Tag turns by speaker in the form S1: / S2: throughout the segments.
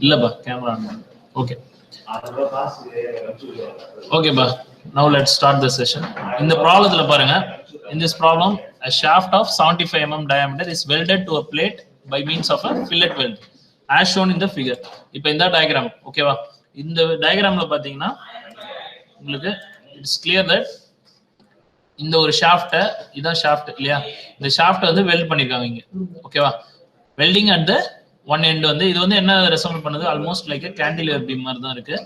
S1: இல்லப்பா camera on பண்ணு. Okay ஓகேப்பா. now let's start the session. இந்த ப்ராப்ளத்துல பாருங்க. in this problem a shaft of 75 mm diameter is welded to a plate by means of a fillet weld as shown in the figure. இப்போ இந்த diagram ஓகேவா. இந்த டயகிராம்ல பாத்தீங்கன்னா உங்களுக்கு it's clear that இந்த ஒரு ஷாஃப்ட் இதான் ஷாஃப்ட் இல்லையா. இந்த ஷாஃப்ட் வந்து வெல்ட் பண்ணிருக்காங்க இங்க ஓகேவா. Welding at the one end வந்து இது வந்து என்ன ரெசம்பிள் பண்ணுது, ஆல்மோஸ்ட் லைக் கேண்டிலிவர் பீம் மாதிரி தான் இருக்கு.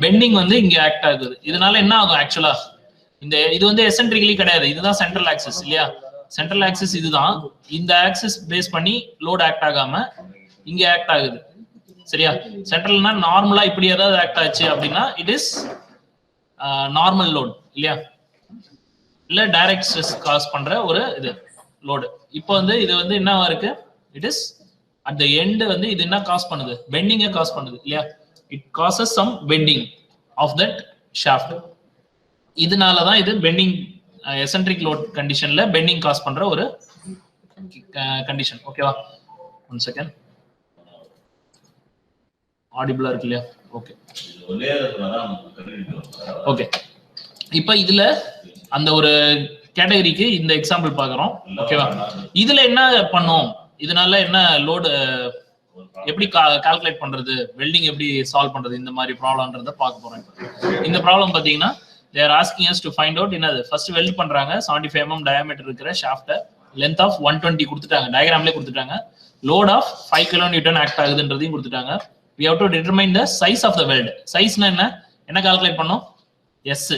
S1: பெண்டிங் வந்து இங்க ஆக்ட் ஆகுது. இதனால என்ன ஆகும் ஆக்சுவலா, இந்த இது வந்து எசென்ட்ரிக்கலி கிடையாது, இதுதான் சென்ட்ரல் ஆக்சிஸ் இல்லையா. சென்ட்ரல் ஆக்சிஸ் இதுதான். இந்த ஆக்சிஸ் பேஸ் பண்ணி லோட் ஆக்ட் ஆகாம இங்க ஆக்ட் ஆகுது சரியா. சென்ட்ரல்னா நார்மலா இப்படி ஏதாவது ஆக்ட் ஆச்சு அப்படின்னா இட் இஸ் நார்மல் லோட் இல்லையா, இல்ல டைரக்ட் ஸ்ட்ரெஸ் காஸ் பண்ற ஒரு இது லோடு. இப்போ வந்து இது வந்து என்னவா இருக்கு, it is at the end வந்து இது என்ன காஸ் பண்ணுது, பெண்டிங்கை காஸ் பண்ணுது இல்லையா. It causes some bending of that shaft. இதனால தான் இது பெண்டிங் எசென்ட்ரிக் லோட் கண்டிஷன்ல பெண்டிங் காஸ் பண்ற ஒரு கண்டிஷன் ஓகேவா. ஒன் செகண்ட் ஆடிபிளா இருக்கு இல்லையா. Okay okay. இப்போ இதுல அந்த ஒரு கேட்டகரிக்கு இந்த எக்ஸாம்பிள் பாக்குறோம் ஓகேவா. இதுல என்ன பண்ணோம், இதனால என்ன லோடு எப்படி கால்குலேட் பண்றது, வெல்டிங் எப்படி சால்வ் பண்றது, இந்த மாதிரி ப்ராப்ளம்ன்றத பார்க்க போறோம். இந்த ப்ராப்ளம் பாத்தீங்கன்னா they are asking us to find out என்னது. ஃபர்ஸ்ட் வெல்ட் பண்றாங்க 75 mm டயாமீட்டர் இருக்கிற ஷாஃப்ட், லென்த் ஆஃப் 120 கொடுத்துட்டாங்க, டயகிராம்லயே கொடுத்துட்டாங்க. லோட் ஆஃப் 5 kN ஆக்ட் ஆகுதுன்றதையும் கொடுத்துட்டாங்க. we have to determine the size of the weld. சைஸ்னா என்ன கால்குலேட் பண்ணோம், எஸ்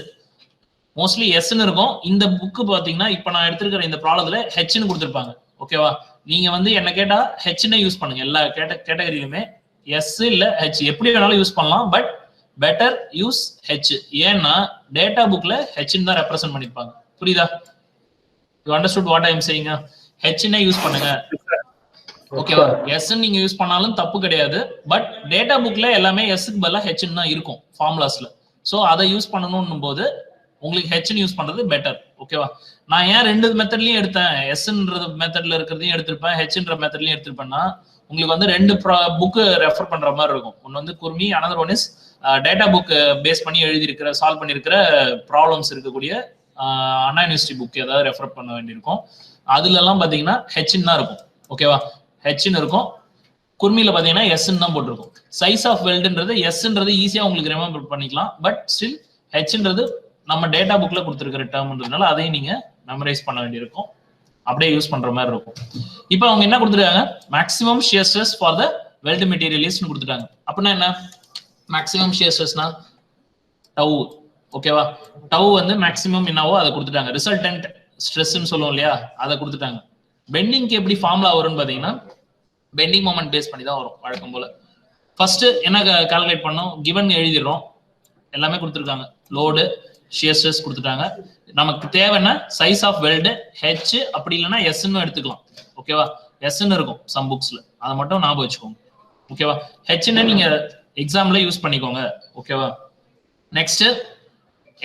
S1: மோஸ்ட்லி எஸ்ன்னு இருக்கும். இந்த புக்கு பாத்தீங்கன்னா இப்ப நான் எடுத்திருக்கிற இந்த ப்ராப்ளத்துல ஹெச்னு கொடுத்துருப்பாங்க ஓகேவா. நீங்க வந்து என்ன கேட்டா ஹெச்னே யூஸ் பண்ணுங்க. எல்லா கேட்டகரியிலுமே எஸ் இல்ல ஹெச் எப்படி வேணாலும் யூஸ் பண்ணலாம், பட் பெட்டர் யூஸ் ஹெச். ஏன்னா டேட்டா புக்ல ஹெச்னு தான் ரெப்ரசென்ட் பண்ணிருப்பாங்க. புரியுதா? You understood what I am saying? ஹெச்னே யூஸ் பண்ணுங்க ஓகேவா. எஸ் நீங்க யூஸ் பண்ணாலும் தப்பு கிடையாது, பட் டேட்டா புக்ல எல்லாமே எஸ்க்கு பதிலா ஹெச்னு தான் இருக்கும் ஃபார்முலாஸ்ல. சோ அதை யூஸ் பண்ணணும் போது உங்களுக்கு ஹெச்னு யூஸ் பண்றது பெட்டர் ஓகேவா. நான் ஏன் ரெண்டு மெத்தட்லயும் எடுத்தேன், எஸ்ன்ற மெத்தட்ல இருக்கிறதையும் எடுத்திருப்பேன், ஹெச்ன்ற மெத்தட்லயும் எடுத்திருப்பேன்னா உங்களுக்கு வந்து ரெண்டு புக்கு ரெஃபர் பண்ற மாதிரி இருக்கும். ஒன்னு வந்து Khurmi, another one is data book base பண்ணி எழுதியிருக்கிற சால்வ் பண்ணிருக்கிற ப்ராப்ளம்ஸ் இருக்கக்கூடிய அண்ணா யூனிவர்சிட்டி புக் ஏதாவது ரெஃபர் பண்ண வேண்டியிருக்கும். அதுல எல்லாம் பாத்தீங்கன்னா ஹெச்னு தான் இருக்கும் ஓகேவா, ஹெச்னு இருக்கும். குர்மியில பாத்தீங்கன்னா எஸ்ன்னு தான் போட்டிருக்கும். சைஸ் ஆஃப் வெல்டுன்றது எஸ்ன்றது ஈஸியா உங்களுக்கு ரிமெம்பர் பண்ணிக்கலாம், பட் ஸ்டில் ஹெச்ன்றது நம்ம டேட்டா புக்ல கொடுத்துருக்கிற டேர்ம்ன்றதுனால அதையும் நீங்க மெமரைஸ் பண்ண வேண்டியிருக்கும், அப்படியே யூஸ் பண்ற மாதிரி இருக்கும். இப்போ அவங்க என்ன கொடுத்துருக்காங்க, maximum shear stress for the weld material இஸ்னு கொடுத்துட்டாங்க. அப்படின்னா என்ன, மேக்ஸிமம் ஷியர் ஸ்ட்ரெஸ்னா டவ் ஓகேவா. டவ் வந்து மேக்ஸிமம் என்னவோ அதை கொடுத்துட்டாங்க. ரிசல்டன்ட் ஸ்ட்ரெஸ்ன்னு சொல்லுவோம் இல்லையா, அதை கொடுத்துட்டாங்க. பெண்டிங்க்கு எப்படி ஃபார்முலா வரும்னு பாத்தீங்கன்னா பெண்டிங் மொமெண்ட் பேஸ் பண்ணி தான் வரும் வழக்கம் போல. ஃபர்ஸ்ட் என்ன கால்குலேட் பண்ணோம், கிவன் எழுதிடுறோம், எல்லாமே கொடுத்துருக்காங்க. லோடு, ஷியர் ஸ்ட்ரெஸ் கொடுத்துட்டாங்க. நமக்கு தேவைன்னா சைஸ் ஆஃப் வெல்டு ஹெச், அப்படி இல்லைன்னா எஸ்ன்னு எடுத்துக்கலாம் ஓகேவா. எஸ்ன்னு இருக்கும் சம் புக்ஸ்ல, அதை மட்டும் ஞாபகம் வச்சுக்கோங்க ஓகேவா. ஹெச்ன்னு நீங்க எக்ஸாம்ல யூஸ் பண்ணிக்கோங்க ஓகேவா. நெக்ஸ்ட்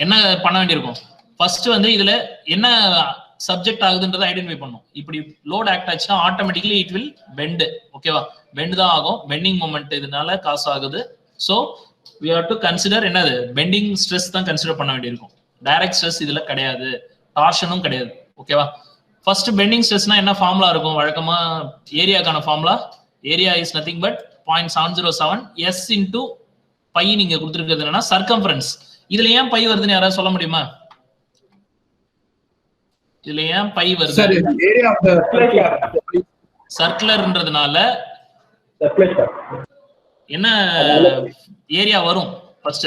S1: என்ன பண்ண வேண்டியிருக்கும், ஃபர்ஸ்ட் வந்து இதுல என்ன சப்ஜெக்ட் ஆகுதுன்றதை ஐடென்டிஃபை பண்ணும். இப்படி லோட் ஆக்ட் ஆச்சுன்னா ஆட்டோமேட்டிக்கலி இட் வில் பெண்ட் ஓகேவா, பெண்ட் தான் ஆகும். பெண்டிங் மொமெண்ட் இதனால காசு ஆகுது. So we have to consider என்னது, பெண்டிங் ஸ்ட்ரெஸ் தான் கன்சிடர் பண்ண வேண்டியிருக்கும். டைரக்ட் ஸ்ட்ரெஸ் இதுல கிடையாது, டார்ஷனும் கிடையாது ஓகேவா. ஃபர்ஸ்ட் பெண்டிங் ஸ்ட்ரெஸ்னா என்ன ஃபார்முலா இருக்கும், வழக்கமா ஏரியாக்கான formula, area is nothing but 0.707 s into by. நீங்க கொடுத்துருக்கிறது என்னன்னா சர்க்கம்ஃபரன்ஸ். இதுல ஏன் பை வருதுன்னு யாராவது சொல்ல முடியுமா? இதுல ஏன் பை வருது, சர்க்குலர்ன்றதுனால என்ன ஏரியா வரும். First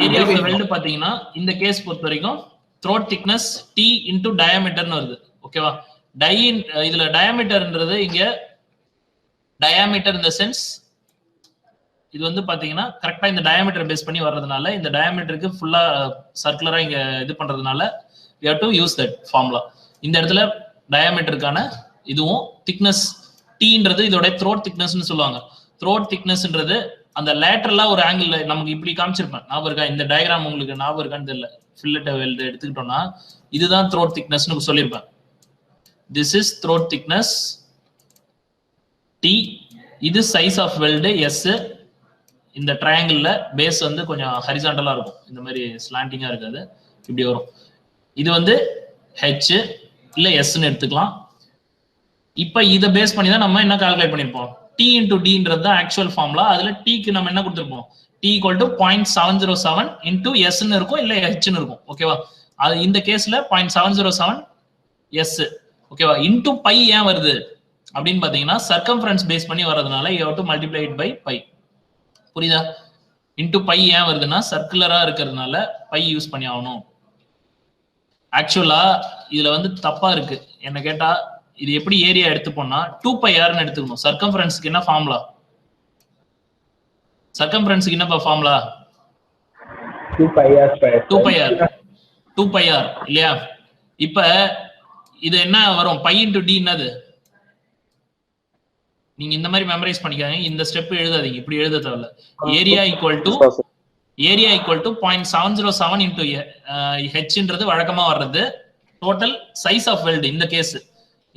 S1: area of the weld பாத்தீங்கன்னா இந்த கேஸ் பொறுத்த வரைக்கும் த்ரோட் திக்னஸ் t இன்டு டயாமீட்டர்னு வருது ஓகேவா. இதுல டயாமீட்டர்ன்றது இங்க டயாமீட்டர் இந்த சென்ஸ் இது வந்து பாத்தீங்கன்னா கரெக்டா இந்த டயாமீட்டர் பேஸ் பண்ணி வர்றதுனால, இந்த டயாமீட்டருக்கு ஃபுல்லா சர்க்குலரா இங்க இது பண்றதுனால we have to use that formula. இந்த இடத்துல டயாமீட்டருக்கான இதுவும் திக்னஸ் டீன்றது இதோட த்ரோட் திக்னஸ்னு சொல்லுவாங்க. த்ரோட் திக்னஸ்ன்றது அந்த லேட்டரலா ஒரு ஆங்கிள் நமக்கு இப்படி காமிச்சிருப்பேன், ஞாபகம் இருக்கா? இந்த டயக்ராம் உங்களுக்கு ஞாபகம் இருக்கான்னு தெரியல. ஃபில்லட் வெல்ட் எடுத்துக்கிட்டோம்னா இதுதான் த்ரோட் திக்னஸ்னு சொல்லியிருப்பேன். This is throat thickness T இது சைஸ் ஆஃப் வெல்டு S. இந்த ட்ரையாங்கிள்ல பேஸ் வந்து கொஞ்சம் ஹரிசாண்டலா இருக்கும், இந்த மாதிரி ஸ்லாண்டிங்கா இருக்காது, இப்படி வரும். இது வந்து H இல்ல Sன்னு எடுத்துக்கலாம். இப்ப இதை பேஸ் பண்ணி தான் நம்ம என்ன கால்குலேட் பண்ணிருப்போம், T into D-ன்றது தான் ஆக்சுவல் ஃபார்முலா. அதுல T-க்கு நம்ம என்ன கொடுத்திருப்போம், T equal to 0.707 into S-ன்னு இருக்கும் இல்ல H-ன்னு இருக்கும். ஓகேவா, அது இந்த கேஸ்ல 0.707 S. ஓகேவா, இன்டு பை ஏன் வருது அப்படின்னு பாத்தீங்கன்னா சர்க்கம்ஃபரன்ஸ் பேஸ் பண்ணி வரதுனால you have to multiply it by pi. புரியுதா, இன்டு பை ஏன் வருதுன்னா சர்க்குலரா இருக்கிறதுனால பை யூஸ் பண்ணி ஆகணும். ஆக்சுவலா இதுல வந்து தப்பா இருக்கு என்ன கேட்டா, இது எப்படி ஏரியா எடுத்துப்போம்னா 2πr-ன்னு எடுத்துக்கணும். சர்க்கம்ஃபரன்ஸ்க்கு என்ன ஃபார்முலா, சர்க்கம்ஃபரன்ஸ்க்கு என்னப்பா ஃபார்முலா, 2πr இல்லையா. இப்ப இது என்ன வரும், பை இன்டு டி என்னது, நீங்க இந்த மாதிரி மெமரைஸ் பண்ணிக்காங்க, இந்த ஸ்டெப் எழுதாதீங்க, இப்படி எழுத தேவையில்ல. ஏரியா ஈக்குவல் டு 0.707 into H-ன்றது வழக்கமா வர்றது டோட்டல் சைஸ் ஆஃப் வெல்டு. இந்த கேஸ்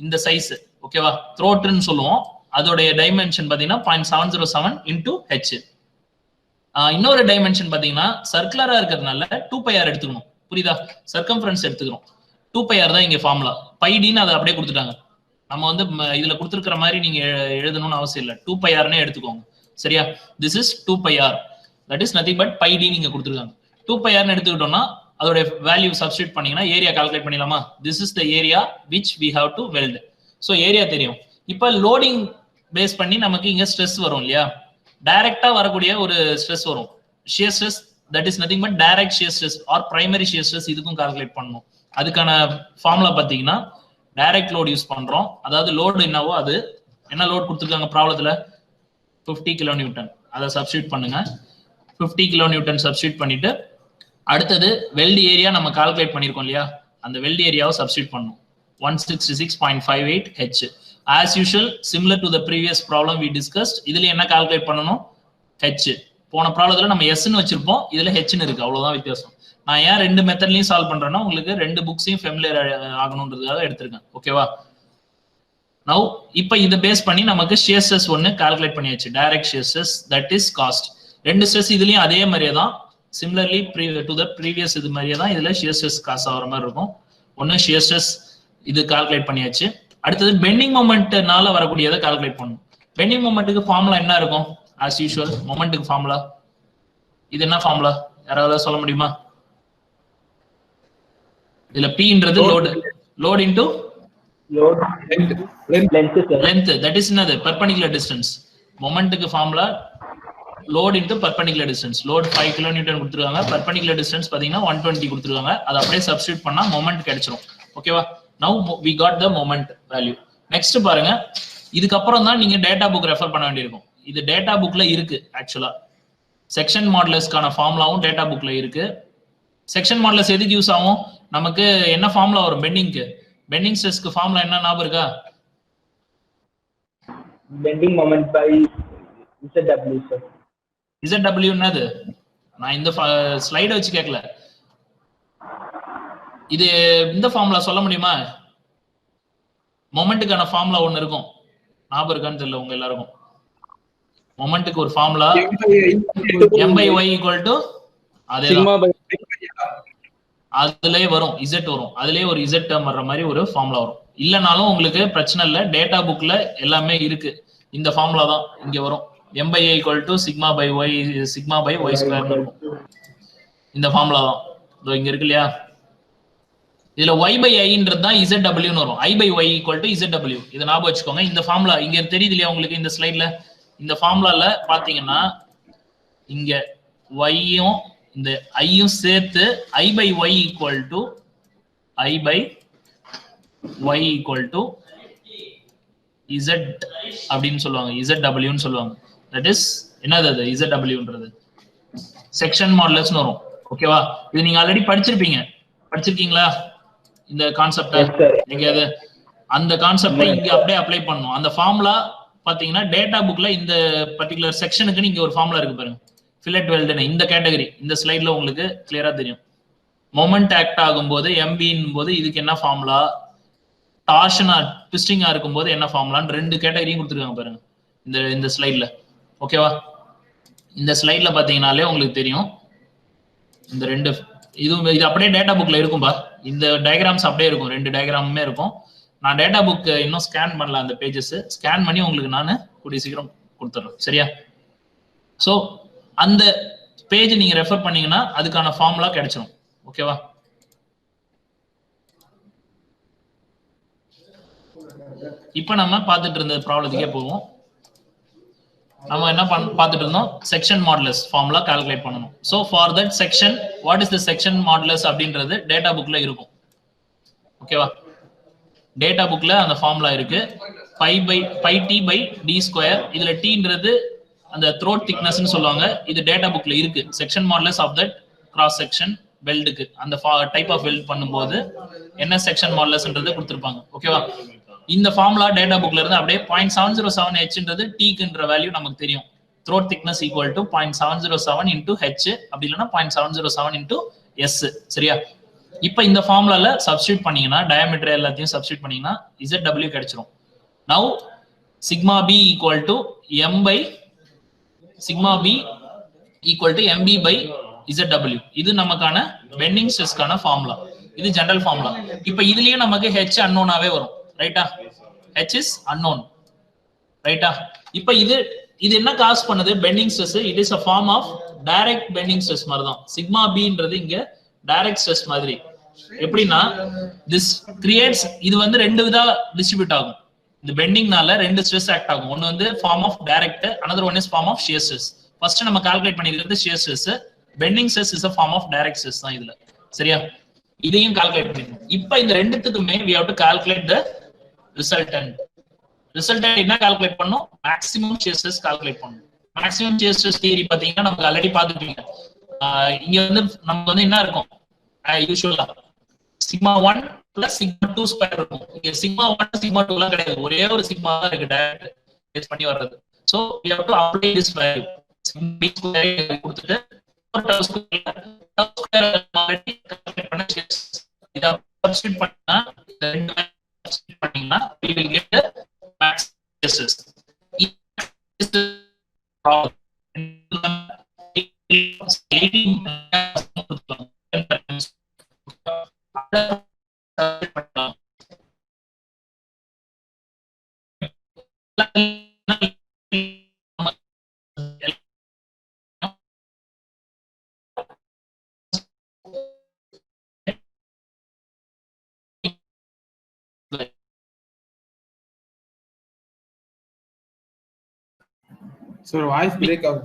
S1: இந்த சைஸ் ஓகேவா, த்ரோட்னு சொல்லுவோம். அதோடைய டைமென்ஷன் பாத்தீங்கன்னா 0.707 into H. இன்னொரு டைமென்ஷன் பாத்தீங்கன்னா சர்க்குலரா இருக்கிறதுனால 2πr எடுத்துக்கணும். புரியுதா, சர்க்கம்ஃபரன்ஸ் எடுத்துக்கிறோம். 2πr தான் இங்க ஃபார்முலா. பைடின்னு அதை அப்படியே கொடுத்துட்டாங்க. நம்ம வந்து இதுல கொடுத்துருக்கிற மாதிரி நீங்க எழுதணும்னு அவசியம் இல்லை, 2πr-னே எடுத்துக்கோங்க. சரியா, this is 2πr, that is nothing but pi D நீங்க கொடுத்துருக்காங்க. 2πr-னு எடுத்துக்கிட்டோம்னா அதோட வேல்யூ சப்ஸ்டிட் பண்ணீங்கன்னா ஏரியா கால்குலேட் பண்ணிடலாமா. This is the area which we have to weld. So area தெரியும். இப்போ லோடிங் பேஸ் பண்ணி நமக்கு இங்க ஸ்ட்ரெஸ் வரும் இல்லையா, டைரக்டா வரக்கூடிய ஒரு ஸ்ட்ரெஸ் வரும், shear stress. That is nothing but direct shear stress R primary shear stress. இதுக்கும் கால்குலேட் பண்ணணும். அதுக்கான ஃபார்முலா பாத்தீங்கன்னா டைரக்ட் லோட் யூஸ் பண்றோம். அதாவது லோடு என்னவோ அது என்ன லோட் கொடுத்துருக்காங்க ப்ராப்ளத்துல 50 kN. அதை சப்ஸ்டிட் பண்ணுங்க. 50 kN சப்ஸ்டிட் பண்ணிட்டு அடுத்தது வெல்ட் ஏரியா நம்ம கால்குலேட் பண்ணிருக்கோம் இல்லையா, அந்த வெல்ட் ஏரியாவை சப்ஸ்டிட் பண்ணணும். 166.58 H. As usual, similar to the previous problem we discussed, இதுல என்ன கால்குலேட் பண்ணணும், H. போன ப்ராப்ளத்துல நம்ம S-ன்னு வச்சிருப்போம், இதுல H-ன்னு இருக்கு, அவ்வளவுதான் வித்தியாசம். நான் ஏன் ரெண்டு மெத்தட்லயும் சால்வ் பண்றேன்னா உங்களுக்கு ரெண்டு புக்ஸையும் ஃபெமிலியர் ஆகணும்ன்றதுக்காக எடுத்திருக்கேன். ஓகேவா, நவ் இப்போ இதை பேஸ் பண்ணி நமக்கு ஷியர் ஸ்ட்ரெஸ் ஒன்னு கால்குலேட் பண்ணியாச்சு, direct shear stress, that is cost. ரெண்டு ஸ்ட்ரெஸ் இதுலயும் அதே மாதிரியே தான், சிமிலர்லி டு த ப்ரீவியஸ் இது மாதிரியே தான் இதுல ஷியர் ஸ்ட்ரெஸ் காசு ஆகிற மாதிரி இருக்கும். ஒன்னு ஷியர் ஸ்ட்ரெஸ் இது கால்குலேட் பண்ணியாச்சு. அடுத்தது பெண்டிங் மொமெண்ட்னால வரக்கூடியதை கால்குலேட் பண்ணணும். பெண்டிங் மொமெண்ட்டுக்கு ஃபார்முலா என்ன இருக்கும், ஆஸ் யூஷுவல் மொமெண்ட்டுக்கு ஃபார்முலா. இது என்ன ஃபார்முலா யாராவது சொல்ல முடியுமா? இதுல P-ன்றது load, load into length, that is என்னது, பெர்பெண்டிகுலர் டிஸ்டன்ஸ். மொமெண்ட்டுக்கு formula load into perpendicular distance. Load 5 kN கொடுத்துருக்காங்க, பெர்பெண்டிகுலர் டிஸ்டன்ஸ் பாத்தீங்கன்னா 120 கொடுத்துருக்காங்க. அதை அப்படியே சப்ஸ்டிட் பண்ணா மொமெண்ட் கிடைச்சிரும். ஓகேவா, now we got the moment value. Next பாருங்க, இதுக்கப்புறம் தான் நீங்க டேட்டா புக் ரெஃபர் பண்ண வேண்டியிருக்கும். இது டேட்டா புக்ல இருக்கு. ஆக்சுவலா செக்ஷன் மாடுலஸ்க்கான ஃபார்முலாவும் டேட்டா புக்ல இருக்கு. செக்ஷன் மாடுலஸ் எதுக்கு யூஸ் ஆகும், நமக்கு என்ன ஃபார்முலா வரும் பெண்டிங்க்கு, பெண்டிங் ஸ்ட்ரெஸ்க்கு ஃபார்முலா என்ன ஞாபகம் இருக்கா,
S2: bending moment by ZW. Sir
S1: ZW என்னது, நான் இந்த ஸ்லைட வச்சு கேட்கல, இது இந்த ஃபார்முலா சொல்ல முடியுமா? மொமெண்ட்டுக்கான ஃபார்முலா ஒன்னு இருக்கும், ஞாபகம் இருக்கான்னு தெரியல உங்க எல்லாருக்கும். மொமெண்ட்டுக்கு ஒரு ஃபார்முலா M/Y = அதுலயே வரும், Z வரும், அதுலயே ஒரு Z டேர்ம் வர்ற மாதிரி ஒரு ஃபார்முலா வரும். இல்லனாலும் உங்களுக்கு பிரச்சனை இல்லை, டேட்டா புக்ல எல்லாமே இருக்கு. இந்த ஃபார்முலா தான் இங்க வரும், M/Y = σ/y² இருக்கும். இந்த ஃபார்முலா தான் இதோ இங்க இருக்கு இல்லையா. இதுல y/i-ன்றது தான் ZW-ன்னு வரும். I/y = ZW. இதை ஞாபகம் வச்சுக்கோங்க. இந்த ஃபார்முலா இங்க தெரியுது இல்லையா உங்களுக்கு இந்த ஸ்லைட்ல. இந்த ஃபார்முலால பாத்தீங்கன்னா இங்க y-யும் இந்த i-யும் சேர்த்து I/y = Z அப்படின்னு சொல்லுவாங்க, ZW-ன்னு சொல்லுவாங்க. தட் இஸ் என்னது, அது ZW-ன்றது செக்ஷன் மாடுலஸ்னு வரும். ஓகேவா, இது நீங்க ஆல்ரெடி படிச்சிருக்கீங்களா இந்த கான்செப்ட் எங்கயாவது? அந்த கான்செப்டை இங்க அப்படியே அப்ளை பண்ணணும். அந்த ஃபார்முலா பாத்தீங்கன்னா டேட்டா புக்ல இந்த பர்டிகுலர் செக்ஷனுக்கு நீங்க ஒரு ஃபார்முலா இருக்கு பாருங்க, ஃபில்லட் வெல்டுன்னு. இந்த கேட்டகரி இந்த ஸ்லைட்ல உங்களுக்கு கிளியரா தெரியும். மொமெண்ட் ஆக்ட் ஆகும்போது MB-ன் போது இதுக்கு என்ன ஃபார்முலா, டார்ஷனா ட்விஸ்டிங்கா இருக்கும்போது என்ன ஃபார்முலான்னு ரெண்டு கேட்டகரியும் கொடுத்துருக்காங்க பாருங்க. இந்த ஸ்லைட்ல. ஓகேவா? இந்த ஸ்லைட்ல பாத்தீங்கன்னாலே உங்களுக்கு தெரியும். இந்த ரெண்டு இது அப்படியே டேட்டா புக்ல இருக்கும்பா. இந்த டயக்ராம்ஸ் அப்படியே இருக்கும். ரெண்டு டயக்ராமுமே இருக்கும். நான் டேட்டா புக் இன்னும் ஸ்கேன் பண்ணல. அந்த பேஜஸ் ஸ்கேன் பண்ணி உங்களுக்கு நான் கூடிய சீக்கிரம் கொடுத்துறேன். சரியா? ஸோ அந்த பேஜ் நீங்க ரெஃபர் பண்ணீங்கன்னா அதுக்கான ஃபார்முலா கிடைச்சிடும். ஓகேவா? இப்ப நம்ம பார்த்துட்டு இருந்த ப்ராப்ளத்துக்கே போவோம். நம்ம என்ன பார்த்துட்டு இருந்தோம்? செக்ஷன் மாடுலஸ் ஃபார்முலா கால்குலேட் பண்ணணும். So for that section, what is the section modulus அப்படின்றது டேட்டா புக்ல இருக்கும். ஓகேவா? டேட்டா புக்ல அந்த ஃபார்முலா இருக்கு. Pi D pi D square. இதுல டீன்றது அந்த த்ரோட் திக்னஸ்னு சொல்லுவாங்க. இது டேட்டா புக்ல இருக்கு. Section modulus of that cross section வெல்டுக்கு அந்த டைப் ஆஃப் வெல்ட் பண்ணும்போது என்ன செக்ஷன் மாடுலஸ்ன்றது கொடுத்துருப்பாங்க. ஓகேவா? இந்த ஃபார்முலா டேட்டா புக்ல இருந்து அப்படியே 0.707 ஹெச்ன்றது டீக்குன்ற வேல்யூ நமக்கு தெரியும். Throat thickness equal to 0.707 into H, அப்படி இல்லைன்னா 0.707 இன்டூ எஸ். சரியா? இப்ப இந்த ஃபார்முலால சப்ஸ்டியூட் பண்ணீங்கன்னா, டயாமீட்டர் எல்லாத்தையும் சப்ஸ்டியூட் பண்ணீங்கன்னா ZW கிடைச்சிரும். Now sigma B equal to M by sigma B equal to M B by ZW. இது நமக்கான பெண்டிங் ஸ்ட்ரெஸ்க்கான ஃபார்முலா. இது ஜெனரல் ஃபார்முலா. இப்ப இதுலயே நமக்கு ஹெச் அன்னோனாவே வரும். ரைட்டா? H is unknown. ரைட்டா? இப்ப இது என்ன காஸ் பண்ணுது? Bending stress. It is a form of direct bending stress மாதிரி தான். சிக்மா பின்றது இங்க டைரக்ட் ஸ்ட்ரெஸ் மாதிரி. எப்படின்னா this creates, இது வந்து ரெண்டு விதா டிஸ்ட்ரிபியூட் ஆகும். இந்த பெண்டிங்னால ரெண்டு ஸ்ட்ரெஸ் ஆக்ட் ஆகும். ஒன்னு வந்து form of direct, another one is form of shear stress. First நம்ம கால்குலேட் பண்ணிருக்கிறது shear stress. Bending stress is a form of direct stress தான் இதுல. சரியா? இதையும் கால்குலேட் பண்ணிடணும். இப்போ இந்த ரெண்டுத்துக்குமே we have to calculate the resultant. Resultant என்ன கால்குலேட் பண்ணனும்? மேக்ஸிமம் shear stress கால்குலேட் பண்ணனும். மேக்ஸிமம் shear stress தியரி பாத்தீங்கன்னா நமக்கு ஆல்ரெடி பாத்துட்டீங்க. இங்க வந்து நமக்கு வந்து என்ன இருக்கும்? யூசுவலா சிக்மா 1 பிளஸ் சிக்மா 2 ஸ்கொயர் இருக்கும். இங்க சிக்மா 1 சிக்மா 2 எல்லாம் கிடையாது. ஒரே ஒரு சிக்மா தான் இருக்கு டைரக்ட் பேஸ் பண்ணி வர்றது. So we have to apply this value. Sigma b square கொடுத்துட்டு டவு ஸ்கொயர் ஆல்ரெடி கால்குலேட் பண்ண shear stress இத சப்ஸ்டிட்யூட் பண்ணா, இந்த ரெண்டு சப்ஸ்டிட்யூட் பண்ணீங்கன்னா we will get the max shear stress. This is problem.
S3: Sir, voice break out.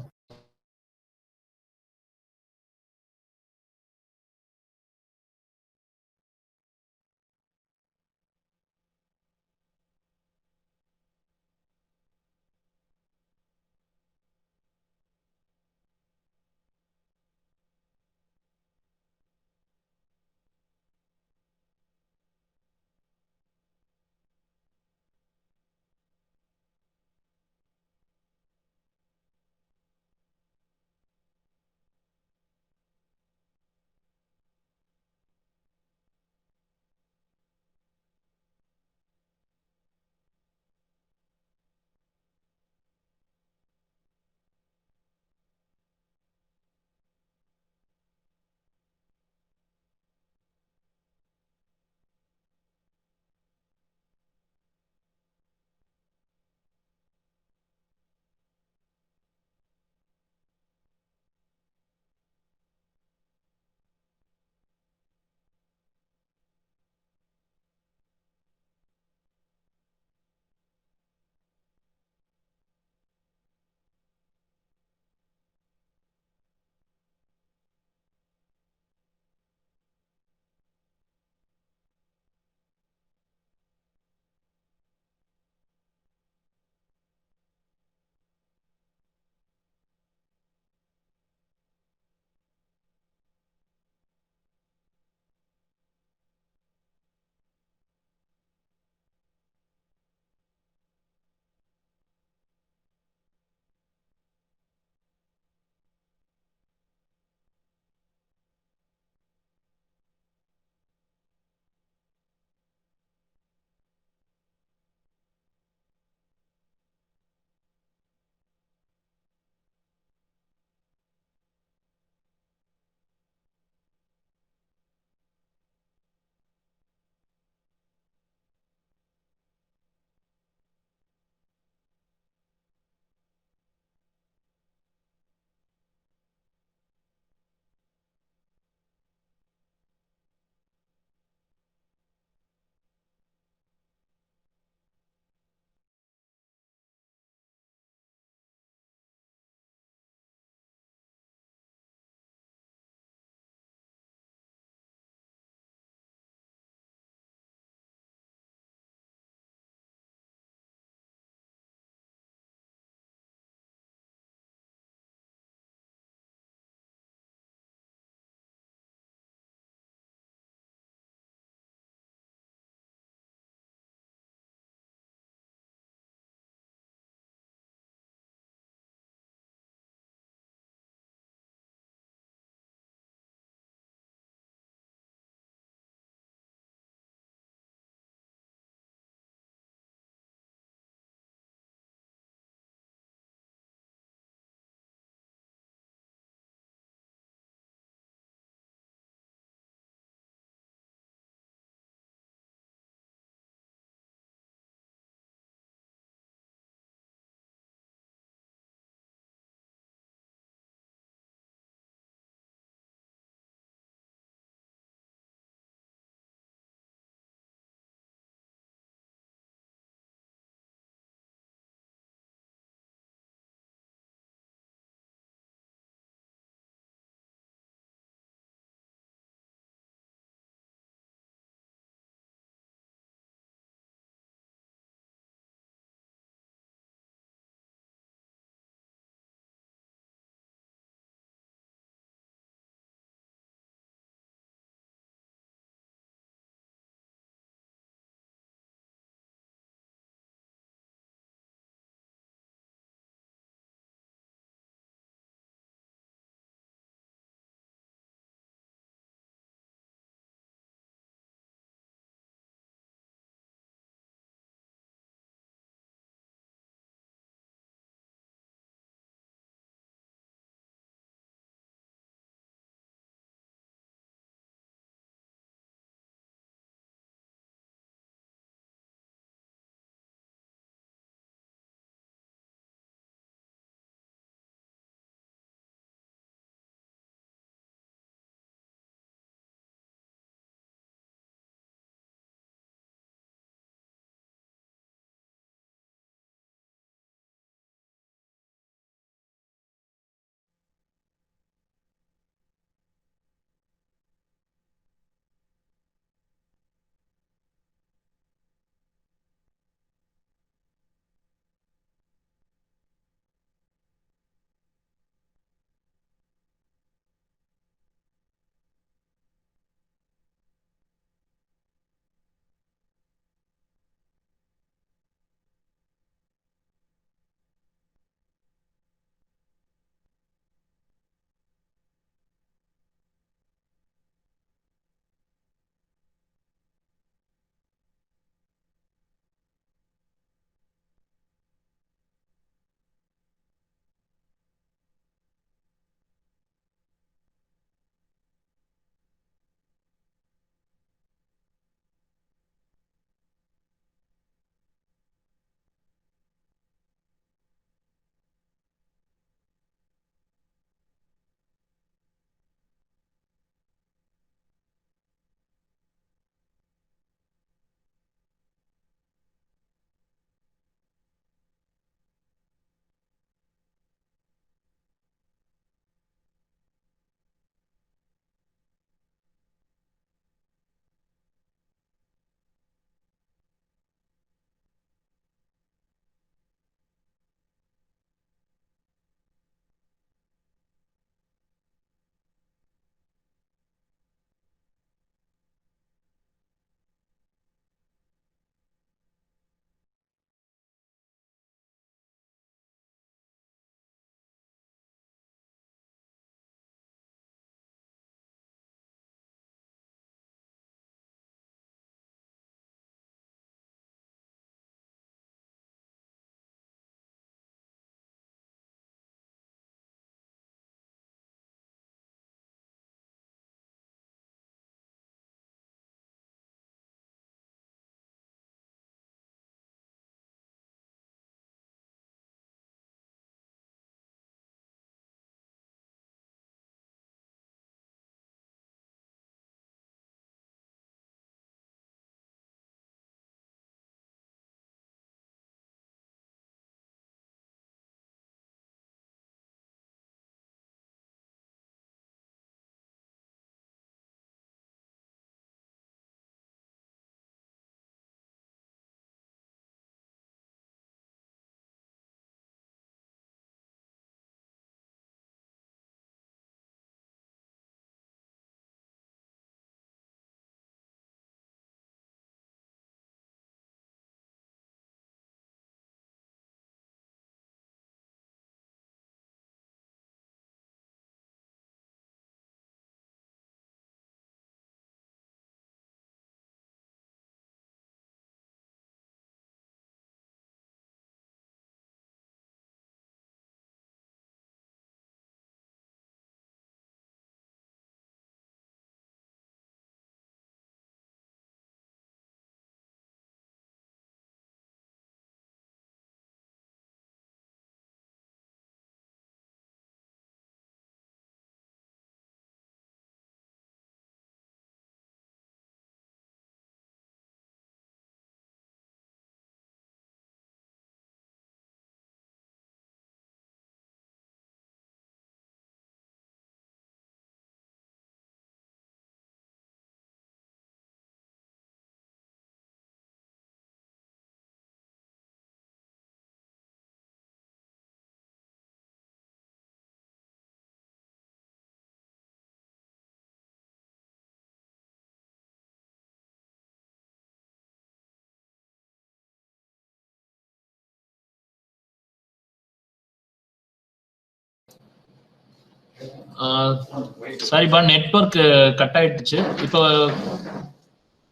S1: சாரிப்பா, network cut ஆயிடுச்சு. இப்போ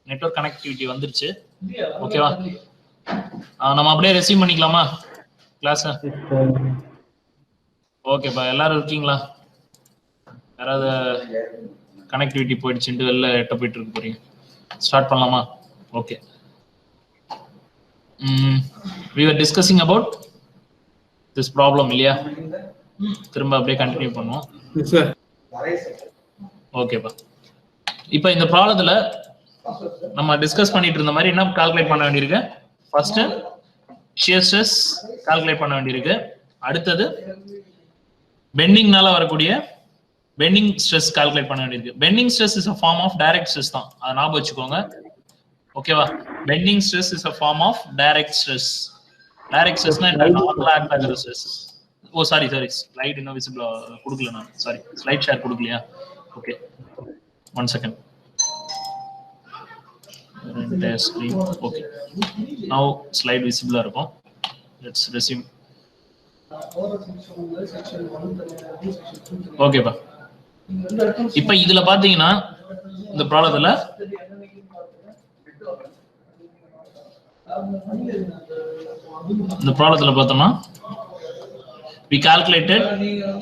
S1: நெட்வொர்க் கனெக்டிவிட்டி வந்துருச்சு. ஓகேவா? நம்ம அப்படியே ரெஸ்யூம் பண்ணிக்கலாமா கிளாஸ்? ஓகேப்பா, எல்லாரும் இருக்கீங்களா? யாராவது கனெக்டிவிட்டி போயிடுச்சுட்டு வெளில எட்ட போயிட்டு இருக்க போறீங்க? ஸ்டார்ட் பண்ணலாமா? Okay. we were discussing about this problem இல்லையா? திரும்ப அப்படியே கண்டினியூ பண்ணுவோம். ஓகேப்பா. இப்போ இந்த ப்ராப்ளத்துல நம்ம டிஸ்கஸ் பண்ணிட்டு இருந்த மாதிரி என்ன கால்குலேட் பண்ண வேண்டியிருக்கு? ஃபர்ஸ்ட் shear stress கால்குலேட் பண்ண வேண்டியிருக்கு. அடுத்தது பெண்டிங்னால வரக்கூடிய பெண்டிங் ஸ்ட்ரெஸ் கால்குலேட் பண்ண வேண்டியிருக்கு. Bending stress is a form of direct stress தான், அதை ஞாபகம் வச்சுக்கோங்க. ஓகேவா? Bending stress is a form of direct stress. Direct ஸ்ட்ரெஸ்னா என்ன? நார்மலா ஆக்ட் ஆகுற ஸ்ட்ரெஸ். ஓ சாரி ஸ்லைட் இன்னும் விசிபிள் கொடுக்கல நான். சாரி, ஸ்லைட் ஷேர் கொடுக்கலையா? Okay, 1 second. entire screen. Okay, now slide visible இருக்கும். Let's resume. ஓகேப்பா. இப்போ இதுல பாத்தீங்கன்னா இந்த ப்ராப்ளத்துல பார்த்தோம்னா we calculated